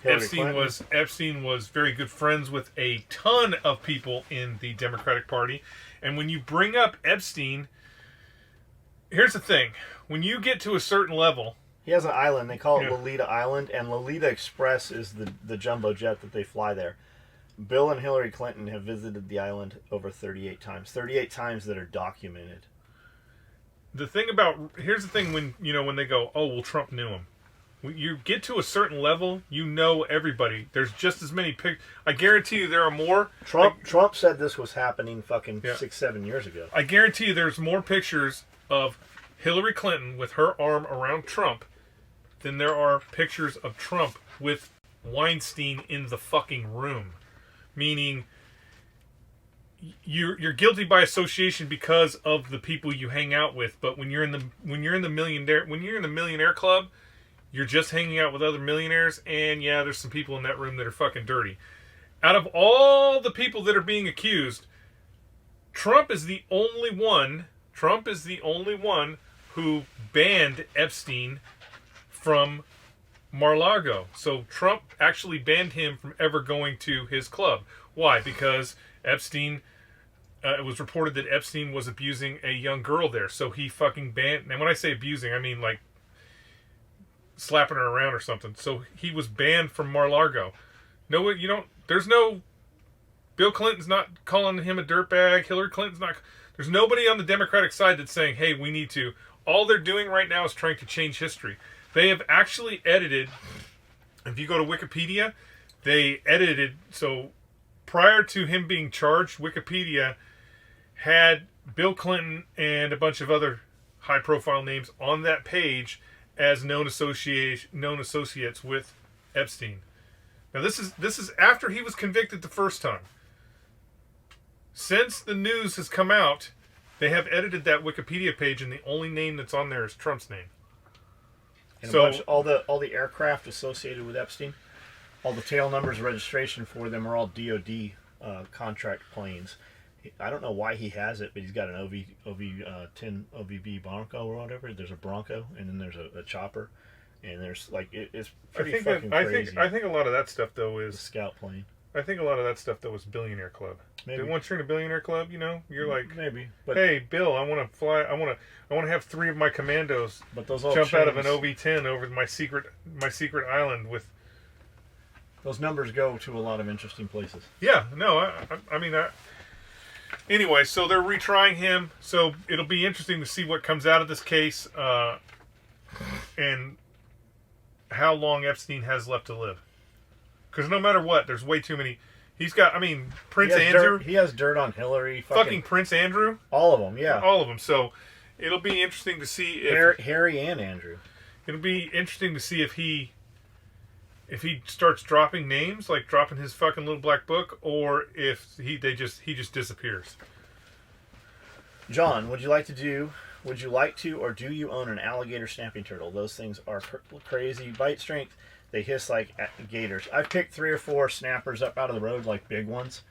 [SPEAKER 3] Epstein was very good friends with a ton of people in the Democratic Party. And when you bring up Epstein, here's the thing. When you get to a certain level...
[SPEAKER 2] He has an island. They call it Lolita Island, and Lolita Express is the jumbo jet that they fly there. Bill and Hillary Clinton have visited the island over 38 times. 38 times that are documented.
[SPEAKER 3] Here's the thing when they go, oh, well, Trump knew him. When you get to a certain level, you know everybody. There's just as many pictures. I guarantee you there are more.
[SPEAKER 2] Trump said this was happening fucking 6-7 years ago.
[SPEAKER 3] I guarantee you there's more pictures of Hillary Clinton with her arm around Trump than there are pictures of Trump with Weinstein in the fucking room. Meaning, you're guilty by association because of the people you hang out with. But when you're in the millionaire club, you're just hanging out with other millionaires, and yeah, there's some people in that room that are fucking dirty. Out of all the people that are being accused, Trump is the only one who banned Epstein from Mar-a-Lago. So Trump actually banned him from ever going to his club. Why? Because Epstein, it was reported that Epstein was abusing a young girl there. So he fucking banned, and when I say abusing, I mean like slapping her around or something. So he was banned from Mar-a-Lago. No, you don't, there's no, Bill Clinton's not calling him a dirtbag. Hillary Clinton's not, there's nobody on the Democratic side that's saying, hey, we need to. All they're doing right now is trying to change history. They have actually edited, if you go to Wikipedia, they edited, so prior to him being charged, Wikipedia had Bill Clinton and a bunch of other high-profile names on that page as known associates with Epstein. Now this is after he was convicted the first time. Since the news has come out, they have edited that Wikipedia page, and the only name that's on there is Trump's name.
[SPEAKER 2] And so all the aircraft associated with Epstein, all the tail numbers, registration for them are all DoD contract planes. I don't know why he has it, but he's got an OV-10 OVB Bronco or whatever. There's a Bronco, and then there's a chopper, and there's like it's pretty fucking crazy.
[SPEAKER 3] I think a lot of that stuff though is
[SPEAKER 2] the scout plane.
[SPEAKER 3] I think a lot of that stuff though was billionaire club.
[SPEAKER 2] Maybe.
[SPEAKER 3] Once you're in a billionaire club, you're like,
[SPEAKER 2] maybe. But,
[SPEAKER 3] hey, Bill, I want to fly. I want to have 3 of my commandos
[SPEAKER 2] those
[SPEAKER 3] jump out of an OV-10 over my secret island with.
[SPEAKER 2] Those numbers go to a lot of interesting places.
[SPEAKER 3] Yeah, no, I mean, anyway, so they're retrying him. So it'll be interesting to see what comes out of this case, and how long Epstein has left to live. Because no matter what, there's way too many. He's got, Prince Andrew.
[SPEAKER 2] He has dirt on Hillary.
[SPEAKER 3] Fucking Prince Andrew.
[SPEAKER 2] All of them, yeah.
[SPEAKER 3] All of them. So it'll be interesting to see if
[SPEAKER 2] Harry and Andrew.
[SPEAKER 3] It'll be interesting to see if he if he starts dropping names, like dropping his fucking little black book, or if he just disappears.
[SPEAKER 2] John, would you like to, or do you own an alligator snapping turtle? Those things are crazy bite strength. They hiss like gators. I've picked 3 or 4 snappers up out of the road, like big ones,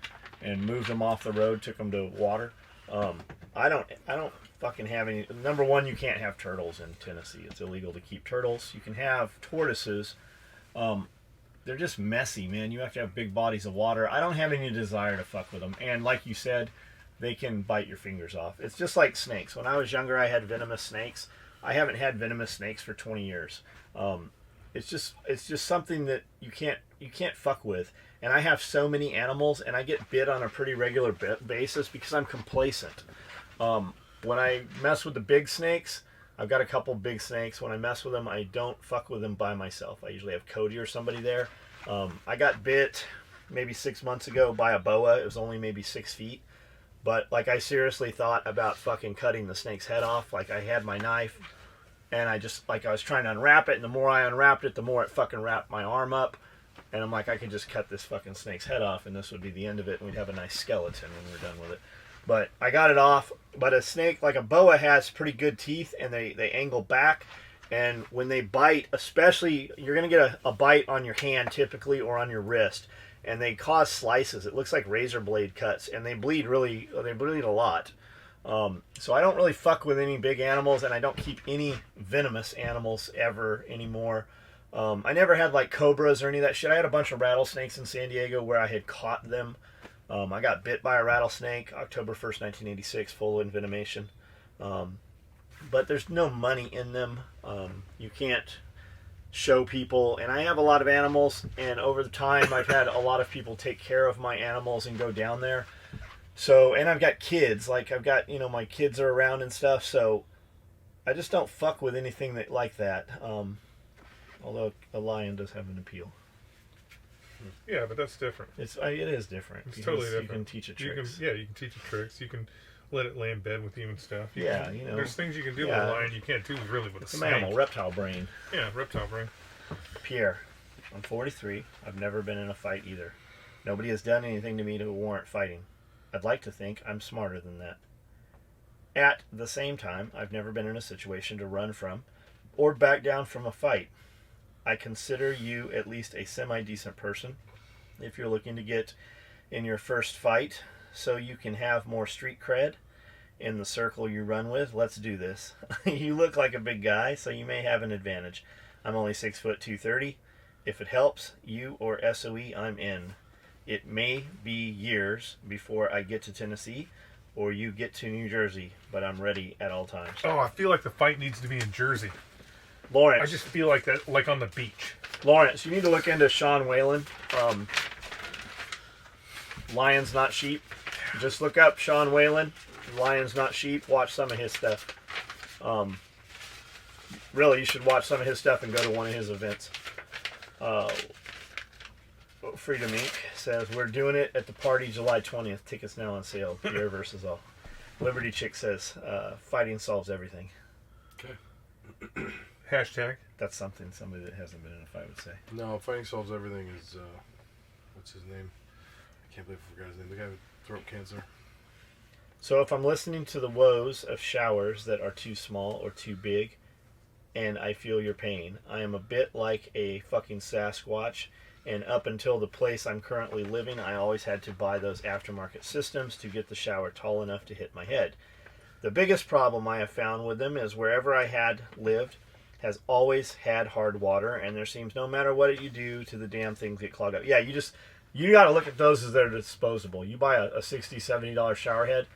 [SPEAKER 2] and moved them off the road, took them to water. I don't fucking have any. Number one, you can't have turtles in Tennessee. It's illegal to keep turtles. You can have tortoises. They're just messy, man. You have to have big bodies of water. I don't have any desire to fuck with them. And like you said, they can bite your fingers off. It's just like snakes. When I was younger, I had venomous snakes. I haven't had venomous snakes for 20 years. It's just something that you can't fuck with. And I have so many animals, and I get bit on a pretty regular basis because I'm complacent. When I mess with the big snakes, I've got a couple big snakes. When I mess with them, I don't fuck with them by myself. I usually have Cody or somebody there. I got bit maybe 6 months ago by a boa. It was only maybe 6 feet. But like I seriously thought about fucking cutting the snake's head off. Like I had my knife, and I was trying to unwrap it, and the more I unwrapped it, the more it fucking wrapped my arm up. And I'm like, I could just cut this fucking snake's head off, and this would be the end of it, and we'd have a nice skeleton when we're done with it. But I got it off. But a snake, like a boa, has pretty good teeth, and they angle back. And when they bite, especially, you're going to get a bite on your hand typically, or on your wrist. And they cause slices. It looks like razor blade cuts, and they bleed a lot. So I don't really fuck with any big animals, and I don't keep any venomous animals ever anymore. I never had like cobras or any of that shit. I had a bunch of rattlesnakes in San Diego where I had caught them. I got bit by a rattlesnake October 1st, 1986, full envenomation. But there's no money in them. You can't show people, and I have a lot of animals, and over the time I've had a lot of people take care of my animals and go down there. So, and I've got kids, like I've got, my kids are around and stuff, so I just don't fuck with anything like that. Although a lion does have an appeal.
[SPEAKER 3] Yeah, but that's different.
[SPEAKER 2] It is different.
[SPEAKER 3] It's totally different.
[SPEAKER 2] You can teach it tricks.
[SPEAKER 3] You can teach it tricks. You can let it lay in bed with you and stuff. There's things you can do with a lion you can't do really with a snake.
[SPEAKER 2] It's a mammal, reptile brain.
[SPEAKER 3] Yeah, reptile brain.
[SPEAKER 2] Pierre, I'm 43. I've never been in a fight either. Nobody has done anything to me to warrant fighting. I'd like to think I'm smarter than that. At the same time, I've never been in a situation to run from or back down from a fight. I consider you at least a semi-decent person if you're looking to get in your first fight so you can have more street cred in the circle you run with. Let's do this. You look like a big guy, so you may have an advantage. I'm only 6 foot 230. If it helps you or SOE, I'm in. It may be years before I get to Tennessee or you get to New Jersey, but I'm ready at all times.
[SPEAKER 3] Oh, I feel like the fight needs to be in Jersey.
[SPEAKER 2] Lawrence.
[SPEAKER 3] I just feel like that, like on the beach.
[SPEAKER 2] Lawrence, you need to look into Sean Whalen. Lions Not Sheep. Just look up Sean Whalen, Lions Not Sheep. Watch some of his stuff. Really, you should watch some of his stuff and go to one of his events. Freedom Inc. says, we're doing it at the party July 20th. Tickets now on sale. Pierre versus all. Liberty Chick says, fighting solves everything.
[SPEAKER 1] Okay.
[SPEAKER 3] Hashtag.
[SPEAKER 2] That's something somebody that hasn't been in a fight would say.
[SPEAKER 1] No, fighting solves everything is, what's his name? I can't believe I forgot his name. The guy with throat cancer.
[SPEAKER 2] So if I'm listening to the woes of showers that are too small or too big, and I feel your pain, I am a bit like a fucking Sasquatch, and up until the place I'm currently living, I always had to buy those aftermarket systems to get the shower tall enough to hit my head. The biggest problem I have found with them is wherever I had lived has always had hard water, and there seems no matter what you do to the damn things get clogged up. Yeah, you got to look at those as they're disposable. You buy a $60, $70 shower head,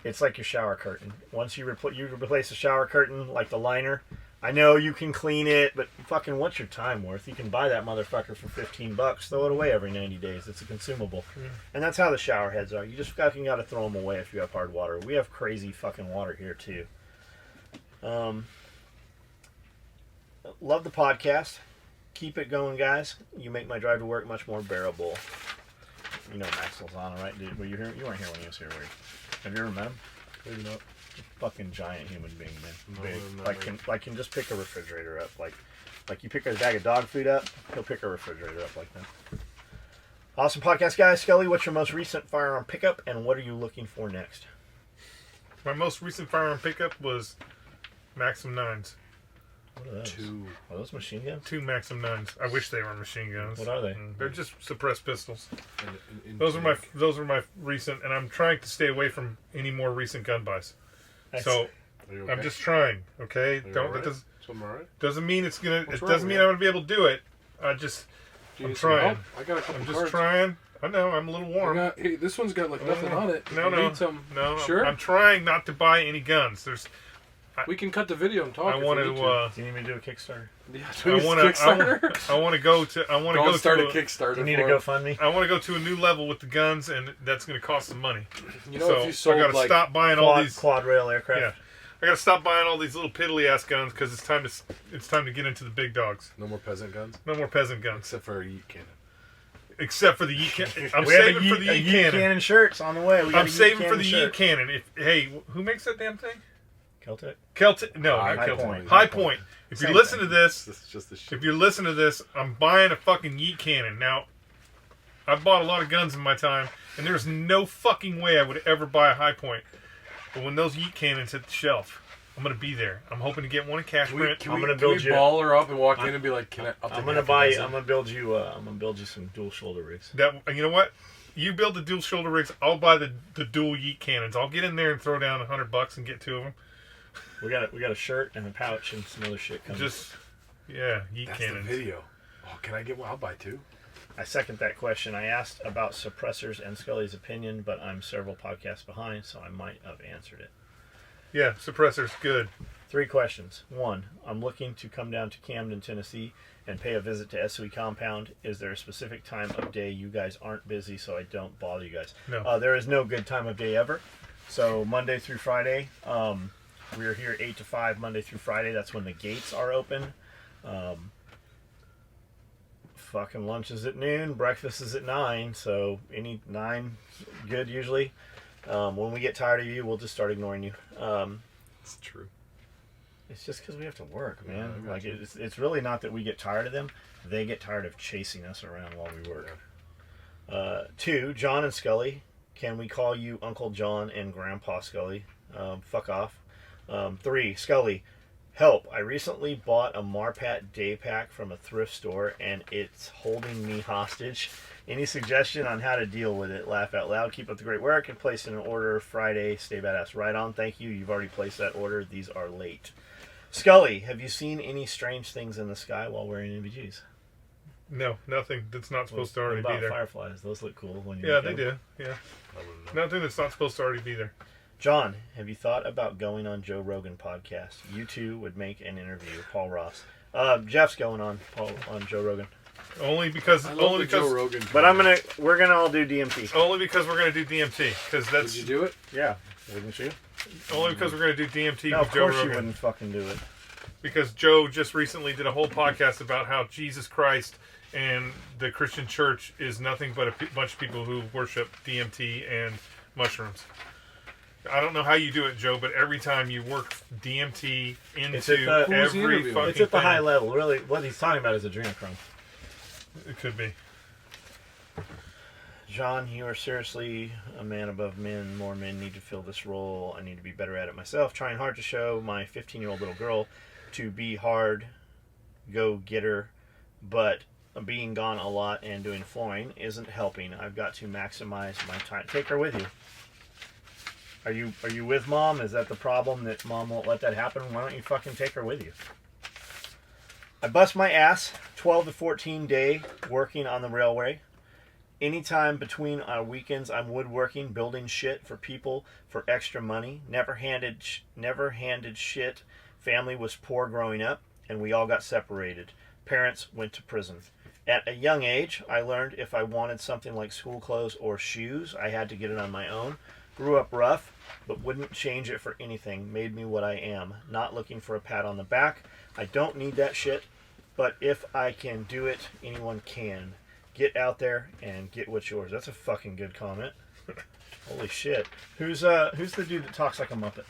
[SPEAKER 2] it's like your shower curtain. Once you replace the shower curtain, like the liner, I know you can clean it, but fucking what's your time worth? You can buy that motherfucker for $15, throw it away every 90 days. It's a consumable. Yeah. And that's how the shower heads are. You just fucking got to throw them away if you have hard water. We have crazy fucking water here, too. Love the podcast. Keep it going, guys. You make my drive to work much more bearable. You know Max Lozano, right? Dude, were you here? You weren't here when he was here, were you? Have you ever met him?
[SPEAKER 1] Maybe not.
[SPEAKER 2] Fucking giant human being, man.
[SPEAKER 1] No,
[SPEAKER 2] Big.
[SPEAKER 1] not
[SPEAKER 2] Can just pick a refrigerator up. Like, Like you pick a bag of dog food up, he'll pick a refrigerator up like that. Awesome podcast, guys. Skully, what's your most recent firearm pickup, and what are you looking for next?
[SPEAKER 3] My most recent firearm pickup was Maxim 9s.
[SPEAKER 2] What are those?
[SPEAKER 1] Two.
[SPEAKER 2] Are those machine guns?
[SPEAKER 3] 2 Maxim 9s. I wish they were machine guns.
[SPEAKER 2] What are they?
[SPEAKER 3] They're just suppressed pistols.
[SPEAKER 1] And
[SPEAKER 3] Those are my recent, and I'm trying to stay away from any more recent gun buys.
[SPEAKER 2] Nice.
[SPEAKER 3] So
[SPEAKER 1] Are you okay?
[SPEAKER 3] I'm just trying. Okay,
[SPEAKER 1] Are you
[SPEAKER 3] don't
[SPEAKER 1] alright?
[SPEAKER 3] that does,
[SPEAKER 1] Something alright?
[SPEAKER 3] doesn't mean it's gonna.
[SPEAKER 1] What's
[SPEAKER 3] it
[SPEAKER 1] wrong,
[SPEAKER 3] doesn't mean
[SPEAKER 1] man?
[SPEAKER 3] I'm gonna be able to do it. I'm
[SPEAKER 1] Do you
[SPEAKER 3] I'm
[SPEAKER 1] need some
[SPEAKER 3] trying.
[SPEAKER 1] help? I got a couple
[SPEAKER 3] I'm just
[SPEAKER 1] cards.
[SPEAKER 3] trying. I know I'm a little warm.
[SPEAKER 1] Hey, this one's got like nothing on it. If
[SPEAKER 3] No,
[SPEAKER 1] you
[SPEAKER 3] no,
[SPEAKER 1] need some,
[SPEAKER 3] no.
[SPEAKER 1] Sure.
[SPEAKER 3] I'm trying not to buy any guns.
[SPEAKER 1] We can cut the video and talk.
[SPEAKER 3] I
[SPEAKER 1] if
[SPEAKER 3] want
[SPEAKER 1] we
[SPEAKER 3] to.
[SPEAKER 1] need to.
[SPEAKER 2] Do you need me to do a Kickstarter?
[SPEAKER 1] Yeah,
[SPEAKER 3] I want to.
[SPEAKER 1] Kickstarter.
[SPEAKER 3] I want to go to. I want to
[SPEAKER 1] Don't
[SPEAKER 3] go
[SPEAKER 1] start
[SPEAKER 3] to.
[SPEAKER 1] a Kickstarter.
[SPEAKER 2] Do you need to
[SPEAKER 1] for 'em.
[SPEAKER 2] GoFundMe?
[SPEAKER 3] I want to go to a new level with the guns, and that's going to cost some money.
[SPEAKER 1] You know,
[SPEAKER 3] so
[SPEAKER 1] if you sold
[SPEAKER 3] I got to
[SPEAKER 1] like
[SPEAKER 3] stop buying all these.
[SPEAKER 2] Quad rail aircraft.
[SPEAKER 3] Yeah, I got to stop buying all these little piddly ass guns because it's time to get into the big dogs.
[SPEAKER 1] no more peasant guns,
[SPEAKER 3] No more peasant guns,
[SPEAKER 1] except for a yeet cannon.
[SPEAKER 3] except for the yeet cannon. I'm
[SPEAKER 2] We have
[SPEAKER 3] saving for the
[SPEAKER 2] a
[SPEAKER 3] yeet
[SPEAKER 2] yeet
[SPEAKER 3] cannon.
[SPEAKER 2] shirts on the way. We got
[SPEAKER 3] I'm
[SPEAKER 2] a yeet
[SPEAKER 3] saving for
[SPEAKER 2] cannon
[SPEAKER 3] the
[SPEAKER 2] shirt.
[SPEAKER 3] yeet cannon. Hey, who makes that damn thing?
[SPEAKER 2] Celtic?
[SPEAKER 3] Celtic? No,
[SPEAKER 1] High
[SPEAKER 3] not Celtic.
[SPEAKER 2] Point.
[SPEAKER 3] High Point. If you
[SPEAKER 2] Same
[SPEAKER 3] listen
[SPEAKER 2] thing.
[SPEAKER 3] to this,
[SPEAKER 1] This is just the shit.
[SPEAKER 3] if you listen to this, I'm buying a fucking yeet cannon. Now, I've bought a lot of guns in my time, and there's no fucking way I would ever buy a High Point. But when those yeet cannons hit the shelf, I'm gonna be there. I'm hoping to get one in cash print.
[SPEAKER 2] I'm gonna build
[SPEAKER 1] can
[SPEAKER 2] you-
[SPEAKER 1] we ball her up and walk in and be like, "Can I?"
[SPEAKER 2] I'm gonna buy you. I'm gonna build you. I'm gonna build you some dual shoulder rigs.
[SPEAKER 3] That you know what? You build the dual shoulder rigs. I'll buy the dual yeet cannons. I'll get in there and throw down $100 and get 2 of them.
[SPEAKER 2] We got a shirt and a pouch and some other shit coming.
[SPEAKER 3] Just yeet
[SPEAKER 1] That's
[SPEAKER 3] cannons.
[SPEAKER 1] the video. Oh, can I get one? I'll buy 2.
[SPEAKER 2] I second that question. I asked about suppressors and Skully's opinion, but I'm several podcasts behind, so I might have answered it.
[SPEAKER 3] Yeah, suppressors good.
[SPEAKER 2] 3 questions. 1, I'm looking to come down to Camden, Tennessee, and pay a visit to SOE Compound. Is there a specific time of day you guys aren't busy so I don't bother you guys?
[SPEAKER 3] No.
[SPEAKER 2] There is no good time of day ever. So Monday through Friday, we're here 8 to 5 Monday through Friday. That's when the gates are open. Fucking lunch is at noon. Breakfast is at 9. So any 9 good usually. When we get tired of you, we'll just start ignoring you.
[SPEAKER 1] It's true.
[SPEAKER 2] It's just because we have to work,
[SPEAKER 1] Yeah,
[SPEAKER 2] man.
[SPEAKER 1] I got
[SPEAKER 2] Like
[SPEAKER 1] you.
[SPEAKER 2] it's really not that we get tired of them; they get tired of chasing us around while we work. 2, John and Skully. Can we call you Uncle John and Grandpa Skully? Fuck off. 3, Skully. Help! I recently bought a Marpat day pack from a thrift store, and it's holding me hostage. Any suggestion on how to deal with it? Laugh out loud. Keep up the great work and place an order Friday. Stay badass. Right on. Thank you. You've already placed that order. These are late. Skully, have you seen any strange things in the sky while wearing NVGs?
[SPEAKER 3] No, nothing that's not supposed to
[SPEAKER 2] What
[SPEAKER 3] already
[SPEAKER 2] about
[SPEAKER 3] be there.
[SPEAKER 2] fireflies? Those look cool when you
[SPEAKER 3] Yeah,
[SPEAKER 2] look
[SPEAKER 3] they
[SPEAKER 2] at them.
[SPEAKER 3] do. Yeah,
[SPEAKER 1] I wouldn't know.
[SPEAKER 3] nothing that's not supposed to already be there.
[SPEAKER 2] John, have you thought about going on Joe Rogan podcast? You two would make an interview. Paul Ross. Jeff's going on Joe Rogan.
[SPEAKER 3] Only because
[SPEAKER 1] I love
[SPEAKER 3] only
[SPEAKER 1] the Joe
[SPEAKER 3] because
[SPEAKER 1] Rogan.
[SPEAKER 2] But we're gonna all do DMT.
[SPEAKER 3] only because we're gonna do DMT because
[SPEAKER 1] Did
[SPEAKER 3] that's
[SPEAKER 1] you do it?
[SPEAKER 2] Yeah, wouldn't you?
[SPEAKER 3] only because we're gonna do DMT
[SPEAKER 2] No,
[SPEAKER 3] with
[SPEAKER 2] of
[SPEAKER 3] Joe
[SPEAKER 2] course you
[SPEAKER 3] Rogan.
[SPEAKER 2] wouldn't fucking do it.
[SPEAKER 3] Because Joe just recently did a whole podcast about how Jesus Christ and the Christian church is nothing but a bunch of people who worship DMT and mushrooms. I don't know how you do it, Joe, but every time you work DMT into
[SPEAKER 2] It's at the-
[SPEAKER 1] Who was he
[SPEAKER 3] every
[SPEAKER 1] interviewing?
[SPEAKER 3] fucking
[SPEAKER 2] It's at the
[SPEAKER 3] thing.
[SPEAKER 2] high level. Really, what he's talking about is adrenochrome.
[SPEAKER 3] It could be.
[SPEAKER 2] John, you are seriously a man above men. More men need to fill this role. I need to be better at it myself. Trying hard to show my 15-year-old little girl to be hard, go getter, but being gone a lot and doing flooring isn't helping. I've got to maximize my time. Take her with you. Are you with mom? Is that the problem, that mom won't let that happen? Why don't you fucking take her with you? I bust my ass 12 to 14 day working on the railway. Anytime between our weekends, I'm woodworking, building shit for people for extra money. Never handed shit. Family was poor growing up, and we all got separated. Parents went to prison. At a young age, I learned if I wanted something like school clothes or shoes, I had to get it on my own. Grew up rough, but wouldn't change it for anything. Made me what I am. Not looking for a pat on the back. I don't need that shit, but if I can do it, anyone can. Get out there and get what's yours. That's a fucking good comment. Holy shit. Who's the dude that talks like a Muppet?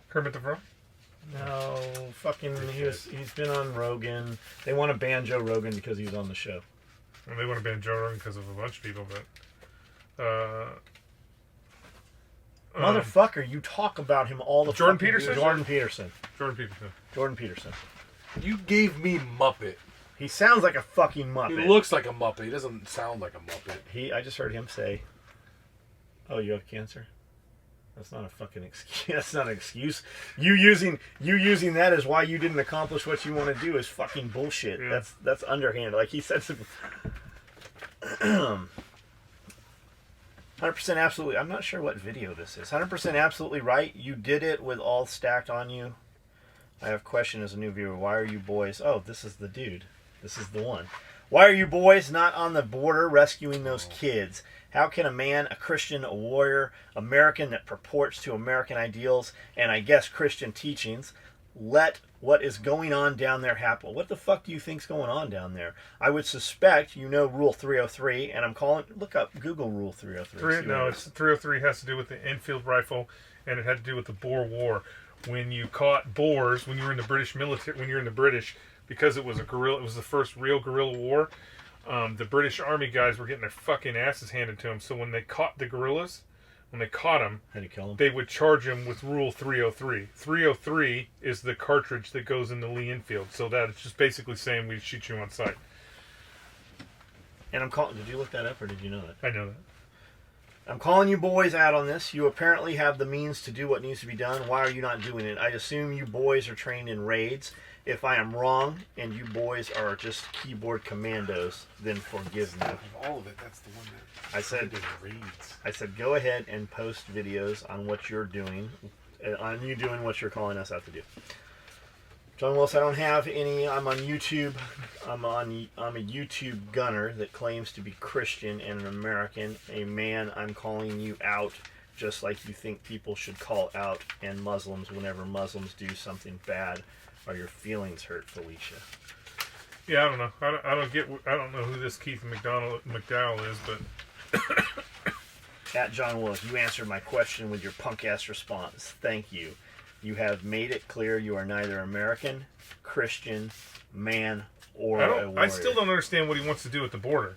[SPEAKER 3] Kermit the Frog?
[SPEAKER 2] No, fucking, he's been on Rogan. They want to ban Joe Rogan because he was on the show.
[SPEAKER 3] And they want to ban Joe Rogan because of a bunch of people, but...
[SPEAKER 2] Motherfucker, you talk about him all the
[SPEAKER 3] Jordan
[SPEAKER 2] fucking
[SPEAKER 3] Peterson?
[SPEAKER 2] Jordan Peterson.
[SPEAKER 3] Jordan Peterson.
[SPEAKER 1] You gave me Muppet.
[SPEAKER 2] He sounds like a fucking
[SPEAKER 1] He
[SPEAKER 2] Muppet.
[SPEAKER 1] looks like a Muppet. He doesn't sound like a Muppet.
[SPEAKER 2] I just heard him say, "Oh, you have cancer." That's not a fucking excuse. That's not an excuse. You using that as why you didn't accomplish what you want to do is fucking bullshit.
[SPEAKER 3] Yeah.
[SPEAKER 2] That's underhand. Like he said some 100% absolutely. I'm not sure what video this is. 100% absolutely right. You did it with all stacked on you. I have a question as a new viewer. Why are you boys? Oh, this is the dude. This is the one. Why are you boys not on the border rescuing those kids? How can a man, a Christian, a warrior, American that purports to American ideals and I guess Christian teachings, let what is going on down there happen? What the fuck do you think's going on down there? I would suspect you know Rule 303, and I'm calling. Look up Google Rule 303.
[SPEAKER 3] It's 303 has to do with the Enfield rifle, and it had to do with the Boer War. When you caught Boers, when you were in the British military, when you're in the British, because it was a guerrilla, it was the first real guerrilla war. The British Army guys were getting their fucking asses handed to them. So when they caught the guerrillas, when they caught them,
[SPEAKER 2] How do you kill them?
[SPEAKER 3] they would charge them with Rule 303. 303 is the cartridge that goes in the Lee Enfield. So that it's just basically saying we shoot you on sight.
[SPEAKER 2] And I'm calling. Did you look that up or did you know that?
[SPEAKER 3] I know that.
[SPEAKER 2] I'm calling you boys out on this. You apparently have the means to do what needs to be done. Why are you not doing it? I assume you boys are trained in raids. If I am wrong and you boys are just keyboard commandos, then forgive me.
[SPEAKER 1] Of all of it, that's the one that reads.
[SPEAKER 2] I said go ahead and post videos on what you're doing, on you doing what you're calling us out to do. John Willis, I don't have any. I'm on YouTube. I'm a YouTube gunner that claims to be Christian and an American. A man, I'm calling you out just like you think people should call out and Muslims whenever Muslims do something bad. Are your feelings hurt, Felicia?
[SPEAKER 3] Yeah, I don't know. I don't know who this Keith McDowell is, but
[SPEAKER 2] At John Willis, you answered my question with your punk ass response. Thank you. You have made it clear you are neither American, Christian, man, or a warrior.
[SPEAKER 3] I still don't understand what he wants to do at the border.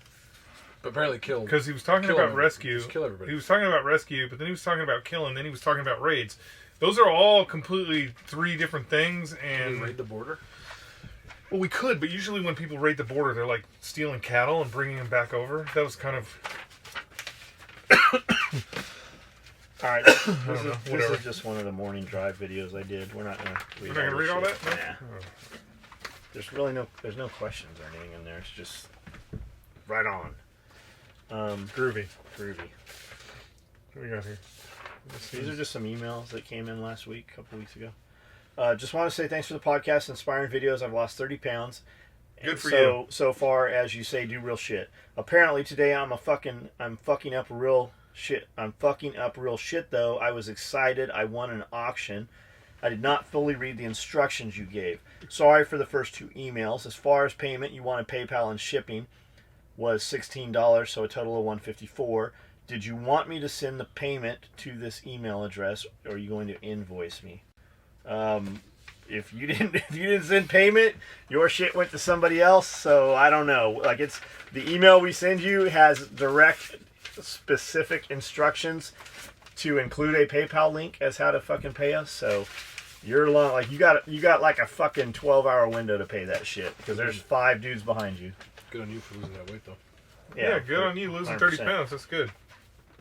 [SPEAKER 1] But apparently kill.
[SPEAKER 3] Because he was talking
[SPEAKER 1] Kill
[SPEAKER 3] about
[SPEAKER 1] everybody.
[SPEAKER 3] rescue.
[SPEAKER 1] Just kill everybody.
[SPEAKER 3] He was talking about rescue, but then he was talking about killing, then he was talking about raids. Those are all completely three different things.
[SPEAKER 1] Can
[SPEAKER 3] And
[SPEAKER 1] we raid the border?
[SPEAKER 3] well, we could, but usually when people raid the border, they're like stealing cattle and bringing them back over. That was kind of...
[SPEAKER 2] All right,
[SPEAKER 3] know,
[SPEAKER 2] this
[SPEAKER 3] whatever.
[SPEAKER 2] is just one of the morning drive videos I did. We're not going to read
[SPEAKER 3] We're not going to read all that?
[SPEAKER 2] shit.
[SPEAKER 3] No?
[SPEAKER 2] Nah. There's no questions or anything in there. It's just right on.
[SPEAKER 3] Groovy.
[SPEAKER 2] Groovy.
[SPEAKER 3] What we got here?
[SPEAKER 2] These are just some emails that came in last week, a couple weeks ago. Just want to say thanks for the podcast, inspiring videos. I've lost 30 pounds.
[SPEAKER 3] Good for you.
[SPEAKER 2] So far, as you say, do real shit. Apparently today I'm fucking up real shit. I'm fucking up real shit though. I was excited. I won an auction. I did not fully read the instructions you gave. Sorry for the first two emails. As far as payment, you wanted PayPal and shipping was $16, so a total of $154. Did you want me to send the payment to this email address, or are you going to invoice me? If you didn't send payment, your shit went to somebody else. So I don't know. Like, it's the email we send you has direct, specific instructions to include a PayPal link as how to fucking pay us. So you're long. Like, you got like a fucking 12-hour window to pay that shit because there's 5 dudes behind you.
[SPEAKER 1] Good on you for losing that weight, though.
[SPEAKER 3] Yeah, good on you losing 30
[SPEAKER 2] 100%.
[SPEAKER 3] pounds. That's good.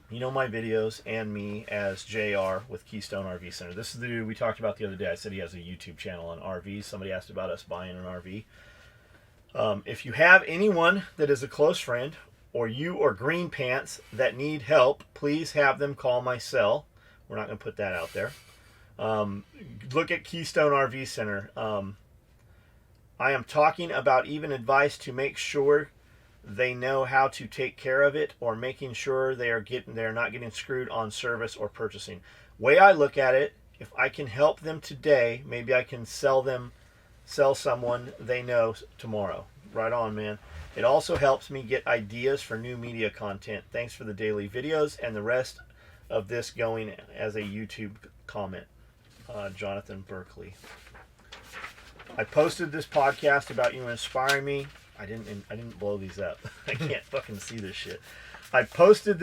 [SPEAKER 2] You know my videos and me as JR with Keystone RV Center. This is the dude we talked about the other day. I said he has a YouTube channel on RVs. Somebody asked about us buying an RV. If you have anyone that is a close friend, or you or Green Pants that need help, please have them call my cell. We're not going to put that out there. Look at Keystone RV Center. I am talking about even advice to make sure they know how to take care of it, or making sure they're not getting screwed on service or purchasing. Way I look at it, if I can help them today, maybe I can sell someone they know tomorrow. Right on, man. It also helps me get ideas for new media content. Thanks for the daily videos and the rest of this going as a YouTube comment. Jonathan Berkeley. I posted this podcast about you inspiring me. I didn't blow these up. I can't fucking see this shit. I posted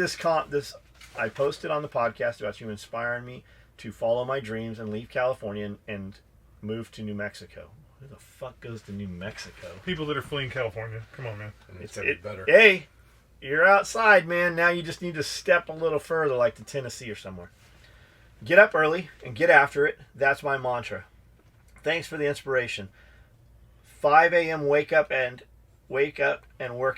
[SPEAKER 2] I posted on the podcast about you inspiring me to follow my dreams and leave California and move to New Mexico. Who the fuck goes to New Mexico?
[SPEAKER 3] People that are fleeing California. Come on, man.
[SPEAKER 1] It's gotta be better.
[SPEAKER 2] Hey, you're outside, man. Now you just need to step a little further, like to Tennessee or somewhere. Get up early and get after it. That's my mantra. Thanks for the inspiration. 5 a.m. wake up and work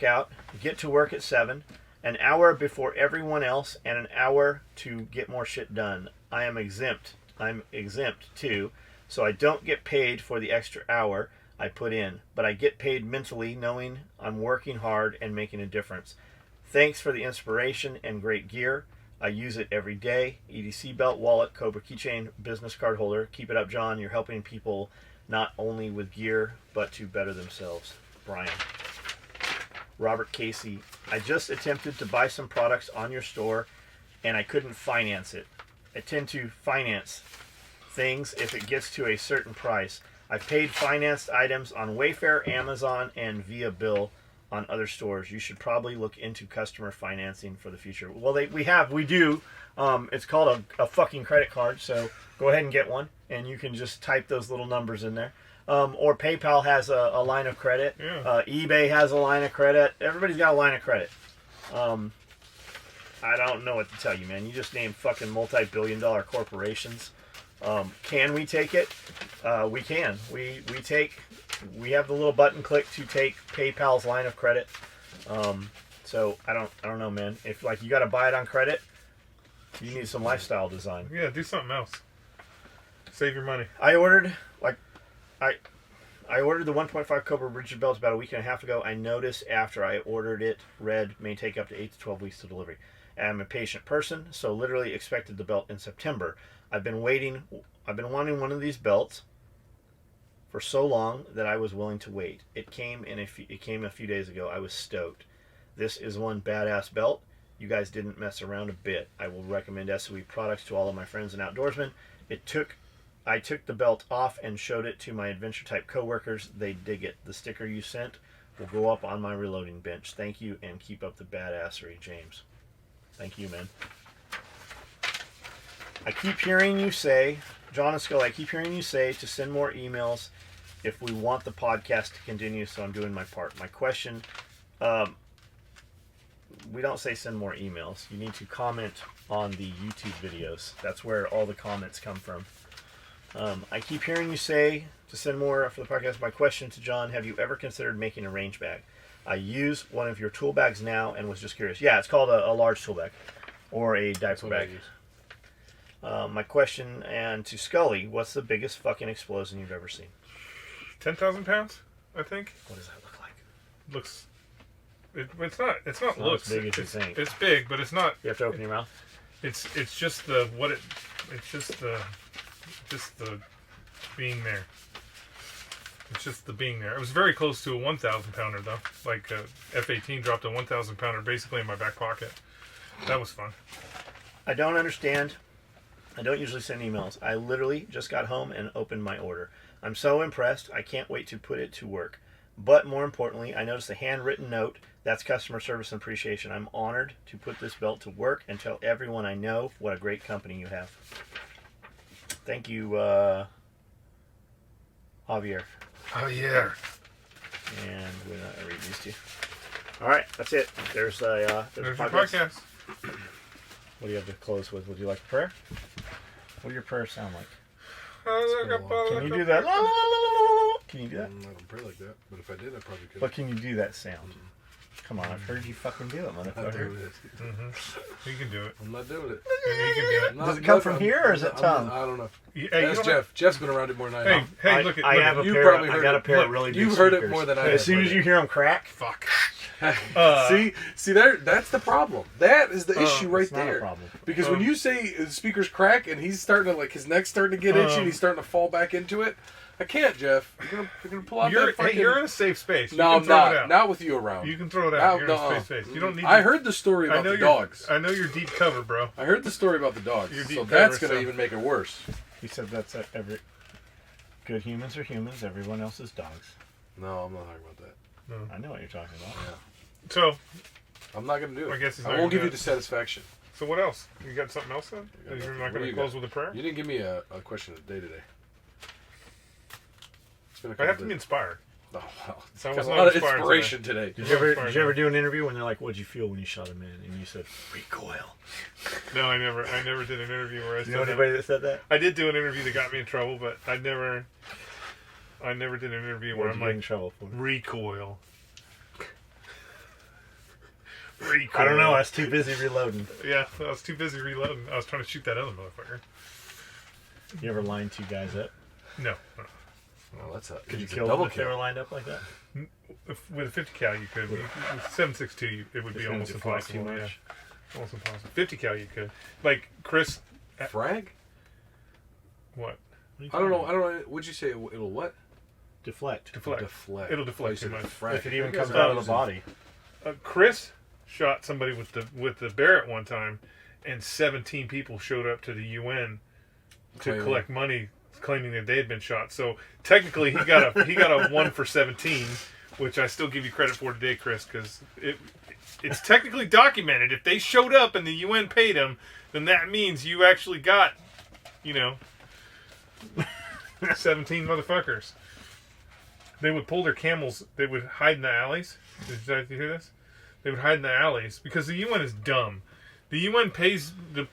[SPEAKER 2] out. Get to work at 7. An hour before everyone else and an hour to get more shit done. I am exempt. I'm exempt too, so I don't get paid for the extra hour I put in, but I get paid mentally knowing I'm working hard and making a difference. Thanks for the inspiration and great gear. I use it every day. EDC belt, wallet, Cobra keychain, business card holder. Keep it up, John. You're helping people not only with gear, but to better themselves. Brian. Robert Casey. I just attempted to buy some products on your store, and I couldn't finance it. I tend to finance things if it gets to a certain price. I've paid financed items on Wayfair, Amazon, and via bill on other stores. You should probably look into customer financing for the future. Well, we do. It's called a fucking credit card, so go ahead and get one, and you can just type those little numbers in there. Or PayPal has a line of credit.
[SPEAKER 3] Yeah.
[SPEAKER 2] eBay has a line of credit. Everybody's got a line of credit. I don't know what to tell you, man. You just named fucking multi-billion-dollar corporations. Can we take it? We can. We have the little button click to take PayPal's line of credit. So I don't know, man. If like you got to buy it on credit, you need some lifestyle design.
[SPEAKER 3] Yeah, do something else. Save your money.
[SPEAKER 2] I ordered the 1.5 Cobra rigid belt about a week and a half ago. I noticed after I ordered it, read may take up to 8 to 12 weeks to delivery. I'm a patient person, so literally expected the belt in September. I've been wanting one of these belts for so long that I was willing to wait. It came a few days ago. I was stoked. This is one badass belt. You guys didn't mess around a bit. I will recommend SOE products to all of my friends and outdoorsmen. I took the belt off and showed it to my adventure type coworkers. They dig it. The sticker you sent will go up on my reloading bench. Thank you and keep up the badassery, James. Thank you, man. I keep hearing you say, John Skully, I keep hearing you say to send more emails if we want the podcast to continue, so I'm doing my part. My question, we don't say send more emails. You need to comment on the YouTube videos. That's where all the comments come from. I keep hearing you say to send more for the podcast. My question to John, have you ever considered making a range bag? I use one of your tool bags now and was just curious. Yeah, it's called a large tool bag or a diaper bag. My question and to Scully, what's the biggest fucking explosion you've ever seen?
[SPEAKER 3] 10,000 pounds, I think.
[SPEAKER 2] What does that look like?
[SPEAKER 3] It's not
[SPEAKER 2] It's
[SPEAKER 3] looks
[SPEAKER 2] as big as you think.
[SPEAKER 3] It's big, but it's not.
[SPEAKER 2] You have to open your mouth.
[SPEAKER 3] It's just the being there. It's just the being there. It was very close to a 1,000 pounder though. Like F-18 dropped a 1,000 pounder basically in my back pocket. That was fun.
[SPEAKER 2] I don't understand. I don't usually send emails. I literally just got home and opened my order. I'm so impressed. I can't wait to put it to work. But more importantly, I noticed a handwritten note. That's customer service and appreciation. I'm honored to put this belt to work and tell everyone I know what a great company you have. Thank you, Javier.
[SPEAKER 3] Oh yeah.
[SPEAKER 2] And we're not gonna read these two. All right, that's it. There's a
[SPEAKER 3] There's your podcast.
[SPEAKER 2] What do you have to close with? Would you like a prayer? What do your prayers sound like? Can you do that? Can you do that?
[SPEAKER 1] I don't pray like that, but if I did, I probably could.
[SPEAKER 2] But can you do that sound? Come on, I've heard you fucking do it,
[SPEAKER 1] I'm not
[SPEAKER 2] motherfucker.
[SPEAKER 1] doing it.
[SPEAKER 3] You can do it.
[SPEAKER 1] I'm not doing it.
[SPEAKER 3] You can do it.
[SPEAKER 2] Does it come from here or is it tongue?
[SPEAKER 1] I don't know.
[SPEAKER 3] Hey,
[SPEAKER 1] That's Jeff. Jeff's been around it more than I have.
[SPEAKER 3] Hey, look at.
[SPEAKER 2] I
[SPEAKER 3] look
[SPEAKER 2] have
[SPEAKER 3] at-
[SPEAKER 2] a
[SPEAKER 1] you
[SPEAKER 2] pair.
[SPEAKER 1] probably
[SPEAKER 2] I
[SPEAKER 1] heard
[SPEAKER 2] got a
[SPEAKER 1] it.
[SPEAKER 2] pair of
[SPEAKER 1] Look,
[SPEAKER 2] really big
[SPEAKER 1] you've heard it
[SPEAKER 2] speakers.
[SPEAKER 1] more than I have.
[SPEAKER 2] As soon as you hear them crack,
[SPEAKER 3] Fuck.
[SPEAKER 1] See, that's the problem. That is the issue right
[SPEAKER 2] it's not a
[SPEAKER 1] there.
[SPEAKER 2] problem.
[SPEAKER 1] Because when you say the speakers crack and he's starting to his neck's starting to get itchy and he's starting to fall back into it, I can't, Jeff. You're gonna pull out that fucking.
[SPEAKER 3] Hey, you're in a safe space. You
[SPEAKER 1] No,
[SPEAKER 3] can
[SPEAKER 1] I'm
[SPEAKER 3] throw
[SPEAKER 1] not.
[SPEAKER 3] It out.
[SPEAKER 1] Not with you around.
[SPEAKER 3] You can throw it out. You're in
[SPEAKER 1] No,
[SPEAKER 3] a safe space. You don't need.
[SPEAKER 1] I heard the story about the dogs.
[SPEAKER 3] I know you're deep cover, bro.
[SPEAKER 1] I heard the story about the dogs.
[SPEAKER 3] You're deep
[SPEAKER 1] So
[SPEAKER 3] cover,
[SPEAKER 1] that's gonna
[SPEAKER 3] so-
[SPEAKER 1] even make it worse.
[SPEAKER 2] He said that's every good humans are humans. Everyone else is dogs.
[SPEAKER 1] No, I'm not talking about that.
[SPEAKER 3] No.
[SPEAKER 2] I know what you're talking about.
[SPEAKER 1] Yeah.
[SPEAKER 3] So
[SPEAKER 1] I'm not going to do it.
[SPEAKER 3] I guess he's
[SPEAKER 1] I
[SPEAKER 3] not
[SPEAKER 1] won't
[SPEAKER 3] gonna
[SPEAKER 1] give you
[SPEAKER 3] do
[SPEAKER 1] the satisfaction.
[SPEAKER 3] So what else? You got something else then?
[SPEAKER 1] I got
[SPEAKER 3] You're
[SPEAKER 1] nothing.
[SPEAKER 3] not
[SPEAKER 1] What
[SPEAKER 3] going
[SPEAKER 1] do
[SPEAKER 3] to
[SPEAKER 1] you
[SPEAKER 3] close
[SPEAKER 1] got?
[SPEAKER 3] with a prayer?
[SPEAKER 1] You didn't give me a question of the day today. It's been a
[SPEAKER 3] I
[SPEAKER 1] couple
[SPEAKER 3] have to be
[SPEAKER 1] days.
[SPEAKER 3] inspired.
[SPEAKER 1] Oh, wow.
[SPEAKER 3] So I
[SPEAKER 1] Got
[SPEAKER 3] was
[SPEAKER 1] a
[SPEAKER 3] not
[SPEAKER 1] lot of
[SPEAKER 3] inspired
[SPEAKER 1] inspiration today.
[SPEAKER 2] Did you ever do an interview when they're like, "What'd you feel when you shot a man?" And you said, "Recoil."
[SPEAKER 3] No, I never did an interview where I
[SPEAKER 2] Do you know
[SPEAKER 3] said
[SPEAKER 2] anybody
[SPEAKER 3] that.
[SPEAKER 2] that said that?
[SPEAKER 3] I did do an interview that got me in trouble, but I never did an interview where
[SPEAKER 2] What'd
[SPEAKER 3] I'm
[SPEAKER 2] you get in
[SPEAKER 3] like,
[SPEAKER 2] trouble for?
[SPEAKER 3] recoil.
[SPEAKER 2] I don't know. I was too busy reloading.
[SPEAKER 3] Yeah, I was too busy reloading. I was trying to shoot that other motherfucker.
[SPEAKER 2] You ever lined two guys up?
[SPEAKER 3] No.
[SPEAKER 1] Well, that's a,
[SPEAKER 2] Could you
[SPEAKER 1] it's a
[SPEAKER 2] kill them
[SPEAKER 1] double
[SPEAKER 2] if they were
[SPEAKER 1] kill.
[SPEAKER 2] lined up like that?
[SPEAKER 3] With a 50 cal, you could. With 7.62, it would be
[SPEAKER 2] Just
[SPEAKER 3] almost
[SPEAKER 2] gonna fly
[SPEAKER 3] impossible.
[SPEAKER 2] too
[SPEAKER 3] Yeah,
[SPEAKER 2] much.
[SPEAKER 3] almost impossible. 50 cal, you could. Like Chris,
[SPEAKER 1] Frag?
[SPEAKER 3] what?
[SPEAKER 1] I don't know. Would you say it'll what?
[SPEAKER 2] Deflect.
[SPEAKER 3] Deflect.
[SPEAKER 1] Deflect.
[SPEAKER 3] It'll deflect
[SPEAKER 1] Oh, you
[SPEAKER 3] too
[SPEAKER 1] said
[SPEAKER 3] much.
[SPEAKER 1] frag.
[SPEAKER 2] If it even
[SPEAKER 1] You guys
[SPEAKER 2] comes
[SPEAKER 1] are
[SPEAKER 2] out of the
[SPEAKER 1] using-
[SPEAKER 2] body.
[SPEAKER 3] Chris shot somebody with the Barrett one time, and 17 people showed up to the UN to
[SPEAKER 1] Claiming.
[SPEAKER 3] collect money, claiming that they had been shot. So technically, he got a 1 for 17, which I still give you credit for today, Chris, because it's technically documented. If they showed up and the UN paid them, then that means you actually got, 17 motherfuckers. They would pull their camels. They would hide in the alleys. Did you hear this? They would hide in the alleys because the UN is dumb. The UN pays for
[SPEAKER 2] The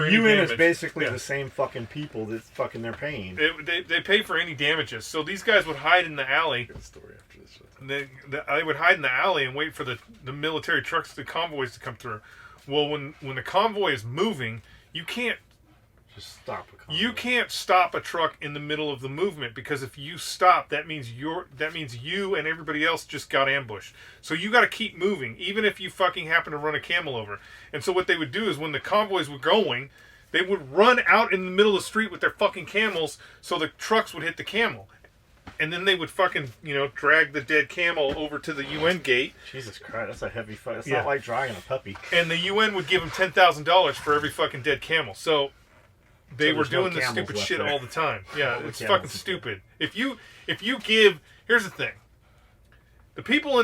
[SPEAKER 3] any
[SPEAKER 2] UN
[SPEAKER 3] damage.
[SPEAKER 2] is basically
[SPEAKER 3] Yeah.
[SPEAKER 2] the same fucking people that fucking they're paying.
[SPEAKER 3] They pay for any damages. So these guys would hide in the alley.
[SPEAKER 1] Good story after this.
[SPEAKER 3] They would hide in the alley and wait for the military trucks, the convoys to come through. Well, when the convoy is moving, you can't
[SPEAKER 1] Just stop a convoy.
[SPEAKER 3] You can't stop a truck in the middle of the movement, because if you stop, that means you and everybody else just got ambushed. So you got to keep moving, even if you fucking happen to run a camel over. And so what they would do is when the convoys were going, they would run out in the middle of the street with their fucking camels, so the trucks would hit the camel. And then they would fucking, drag the dead camel over to the UN gate.
[SPEAKER 2] Jesus Christ, that's a heavy fight. It's
[SPEAKER 3] Yeah.
[SPEAKER 2] not like dragging a puppy.
[SPEAKER 3] And the UN would give them $10,000 for every fucking dead camel. So they
[SPEAKER 2] So
[SPEAKER 3] were
[SPEAKER 2] there's no
[SPEAKER 3] doing this
[SPEAKER 2] camels
[SPEAKER 3] stupid
[SPEAKER 2] left
[SPEAKER 3] shit
[SPEAKER 2] there.
[SPEAKER 3] all the time. Yeah,
[SPEAKER 2] All the
[SPEAKER 3] it's
[SPEAKER 2] camels
[SPEAKER 3] fucking
[SPEAKER 2] are
[SPEAKER 3] stupid. If you give, here's the thing. The people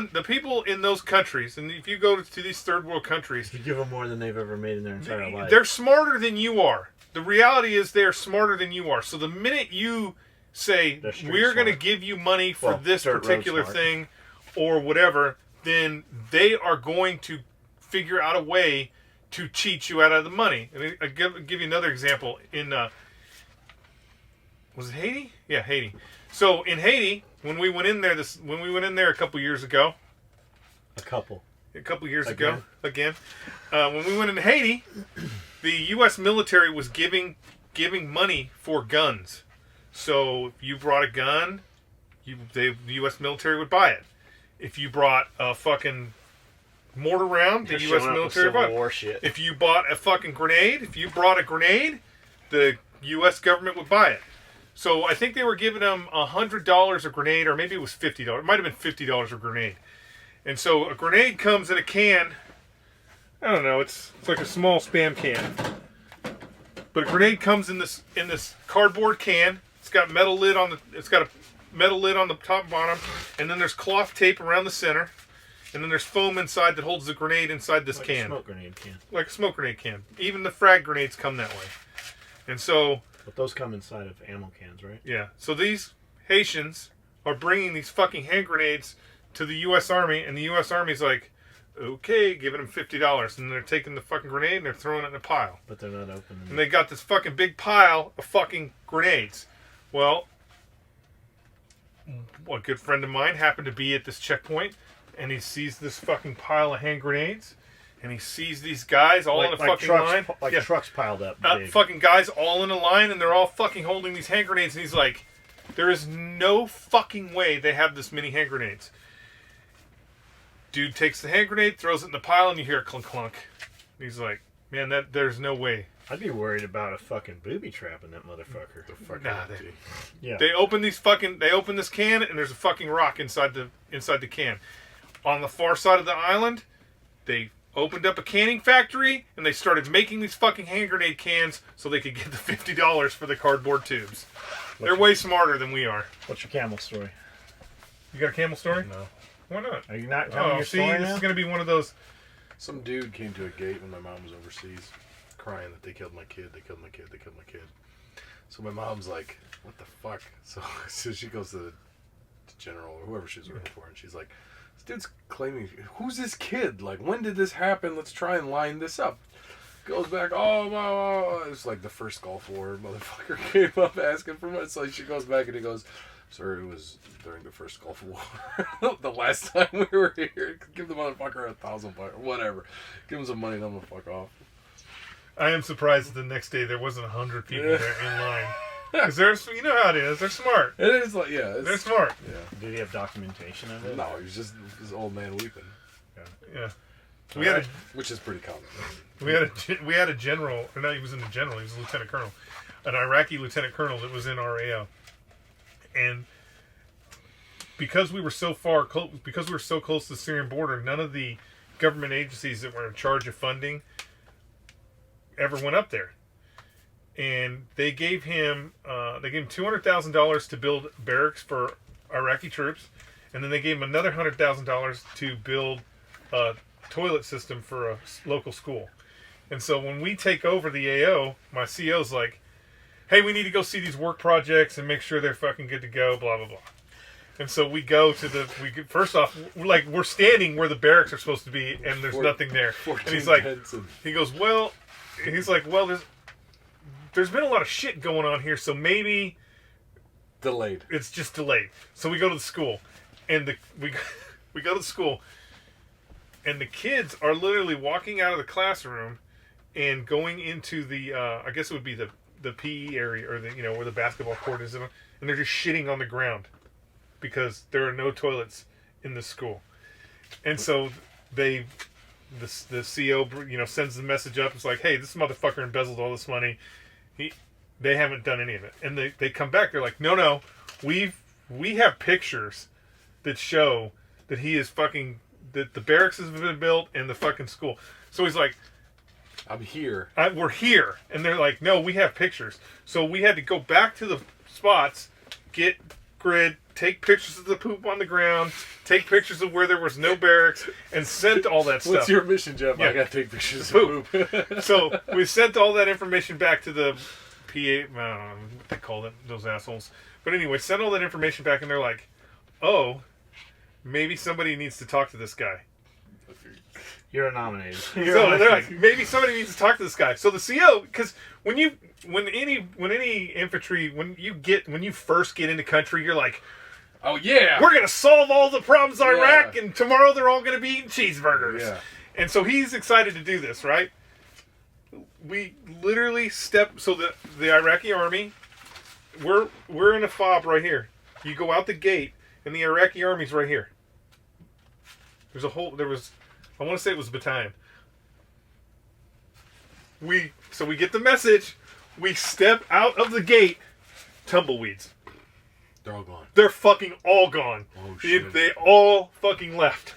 [SPEAKER 3] in those countries, and if you go to these third world countries,
[SPEAKER 2] You give them more than they've ever made in their entire life.
[SPEAKER 3] they're smarter than you are. The reality is they're smarter than you are. So the minute you say,
[SPEAKER 2] They're street
[SPEAKER 3] we're going to
[SPEAKER 2] smart.
[SPEAKER 3] give you money for
[SPEAKER 2] Well,
[SPEAKER 3] this
[SPEAKER 2] dirt road
[SPEAKER 3] particular
[SPEAKER 2] smart.
[SPEAKER 3] thing or whatever, then they are going to figure out a way to cheat you out of the money. And I'll give you another example. In was it Haiti? Yeah, Haiti. So in Haiti, when we went in there a couple years ago,
[SPEAKER 2] a couple.
[SPEAKER 3] when we went into Haiti, the U.S. military was giving money for guns. So if you brought a gun, the U.S. military would buy it. If you brought a fucking mortar round, the U.S. military would buy it.
[SPEAKER 2] War shit.
[SPEAKER 3] If you bought a fucking grenade, the U.S. government would buy it. So I think they were giving them $100 a grenade, or maybe it was $50. It might have been $50 a grenade. And so a grenade comes in a can. I don't know. It's like a small Spam can. But a grenade comes in this cardboard can. It's got a metal lid on the top and bottom, and then there's cloth tape around the center, and then there's foam inside that holds the grenade inside this
[SPEAKER 2] Like
[SPEAKER 3] can.
[SPEAKER 2] a smoke grenade can.
[SPEAKER 3] Like a smoke grenade can. Even the frag grenades come that way. And so,
[SPEAKER 2] But those come inside of ammo cans, right?
[SPEAKER 3] yeah. So these Haitians are bringing these fucking hand grenades to the U.S. Army, and the U.S. Army's like, okay, giving them $50. And they're taking the fucking grenade and they're throwing it in a pile.
[SPEAKER 2] But they're not open.
[SPEAKER 3] And they got this fucking big pile of fucking grenades. Well, a good friend of mine happened to be at this checkpoint, and he sees this fucking pile of hand grenades, and he sees these guys all in a fucking line. Yeah.
[SPEAKER 2] Trucks piled up. Big.
[SPEAKER 3] Fucking guys all in a line, and they're all fucking holding these hand grenades, and he's like, there is no fucking way they have this many hand grenades. Dude takes the hand grenade, throws it in the pile, and you hear a clunk clunk. He's like, man, there's no way.
[SPEAKER 2] I'd be worried about a fucking booby trap in that motherfucker. Yeah.
[SPEAKER 3] They open this can, and there's a fucking rock inside the can. On the far side of the island, they opened up a canning factory, and they started making these fucking hand grenade cans so they could get the $50 for the cardboard tubes. They're way smarter than we are.
[SPEAKER 2] What's your camel story?
[SPEAKER 3] You got a camel story?
[SPEAKER 2] No.
[SPEAKER 3] Why not?
[SPEAKER 2] Are you not telling your
[SPEAKER 3] see,
[SPEAKER 2] story
[SPEAKER 3] this
[SPEAKER 2] now?
[SPEAKER 3] is going to be one of those...
[SPEAKER 1] Some dude came to a gate when my mom was overseas, crying that they killed my kid, they killed my kid, they killed my kid. So my mom's like, what the fuck? So she goes to the general or whoever she's working for, and she's like, this dude's claiming, who's this kid? Like, when did this happen? Let's try and line this up. Goes back, it's like the first Gulf War motherfucker came up asking for money. So she goes back and he goes, sir, it was during the first Gulf War. The last time we were here. Give the motherfucker $1,000 or whatever. Give him some money and I'm gonna fuck off.
[SPEAKER 3] I am surprised that the next day there wasn't 100 people there in line. Because you know how it is. They're smart.
[SPEAKER 1] It is like, yeah.
[SPEAKER 3] They're smart.
[SPEAKER 1] Yeah.
[SPEAKER 2] Did he have documentation of it?
[SPEAKER 1] No, he was just this old man weeping.
[SPEAKER 3] Yeah.
[SPEAKER 1] Which is pretty common.
[SPEAKER 3] We had a general, or no, he wasn't a general, he was a lieutenant colonel, an Iraqi lieutenant colonel that was in our AO, and because we were so close to the Syrian border, none of the government agencies that were in charge of funding ever went up there, and they gave him $200,000 to build barracks for Iraqi troops, and then they gave him another $100,000 to build a toilet system for a local school. And so when we take over the AO, my CO's like, hey, we need to go see these work projects and make sure they're fucking good to go, blah, blah, blah. And so we go to first off, we're standing where the barracks are supposed to be, and there's nothing there. And he's like, there's been a lot of shit going on here, so maybe
[SPEAKER 1] delayed.
[SPEAKER 3] It's just delayed. So we go to the school, and we go to the school, and the kids are literally walking out of the classroom and going into the I guess it would be the PE area, or where the basketball court is, and they're just shitting on the ground because there are no toilets in the school. And so the CO sends the message up. It's like, hey, this motherfucker embezzled all this money. They haven't done any of it. And they come back. They're like, no, we have pictures that show that he is fucking, that the barracks has been built and the fucking school. So he's like,
[SPEAKER 1] I'm here.
[SPEAKER 3] We're here. And they're like, no, we have pictures. So we had to go back to the spots, get grid, take pictures of the poop on the ground, take pictures of where there was no barracks, and sent all that stuff.
[SPEAKER 1] What's your mission, Jeff?
[SPEAKER 3] Yeah.
[SPEAKER 1] I gotta take pictures of poop.
[SPEAKER 3] So we sent all that information back to the PA, I don't know what they call them, those assholes. But anyway, sent all that information back, and they're like, oh, maybe somebody needs to talk to this guy.
[SPEAKER 2] You're nominated.
[SPEAKER 3] So they're like, maybe somebody needs to talk to this guy. So the CO, because when any infantry, when you first get into country, you're like,
[SPEAKER 1] oh yeah,
[SPEAKER 3] we're gonna solve all the problems in Iraq, and tomorrow they're all gonna be eating cheeseburgers.
[SPEAKER 1] Yeah.
[SPEAKER 3] And so he's excited to do this, right? We literally so the Iraqi army, we're in a fob right here. You go out the gate, and the Iraqi army's right here. I want to say it was a battalion. So we get the message. We step out of the gate. Tumbleweeds.
[SPEAKER 1] They're all gone.
[SPEAKER 3] They're fucking all gone.
[SPEAKER 1] Oh shit.
[SPEAKER 3] They all fucking left.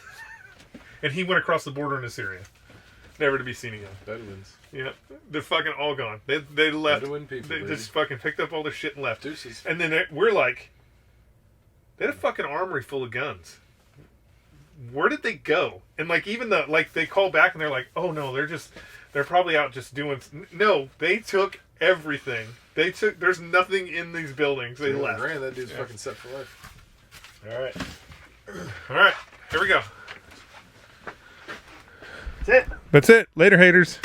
[SPEAKER 3] And he went across the border into Syria. Never to be seen again.
[SPEAKER 1] Bedouins.
[SPEAKER 3] Yeah. They're fucking all gone. They left.
[SPEAKER 1] Bedouin people,
[SPEAKER 3] They
[SPEAKER 1] baby.
[SPEAKER 3] just fucking picked up all their shit and left.
[SPEAKER 1] Deuces.
[SPEAKER 3] And then we're like, they had a fucking armory full of guns. Where did they go? And even they call back and they're like, oh no, they're probably out just doing. No, they took everything. There's nothing in these buildings. They left.
[SPEAKER 1] Grand, that dude's fucking set for life.
[SPEAKER 3] All right, here we go.
[SPEAKER 2] That's it.
[SPEAKER 3] That's it. Later, haters.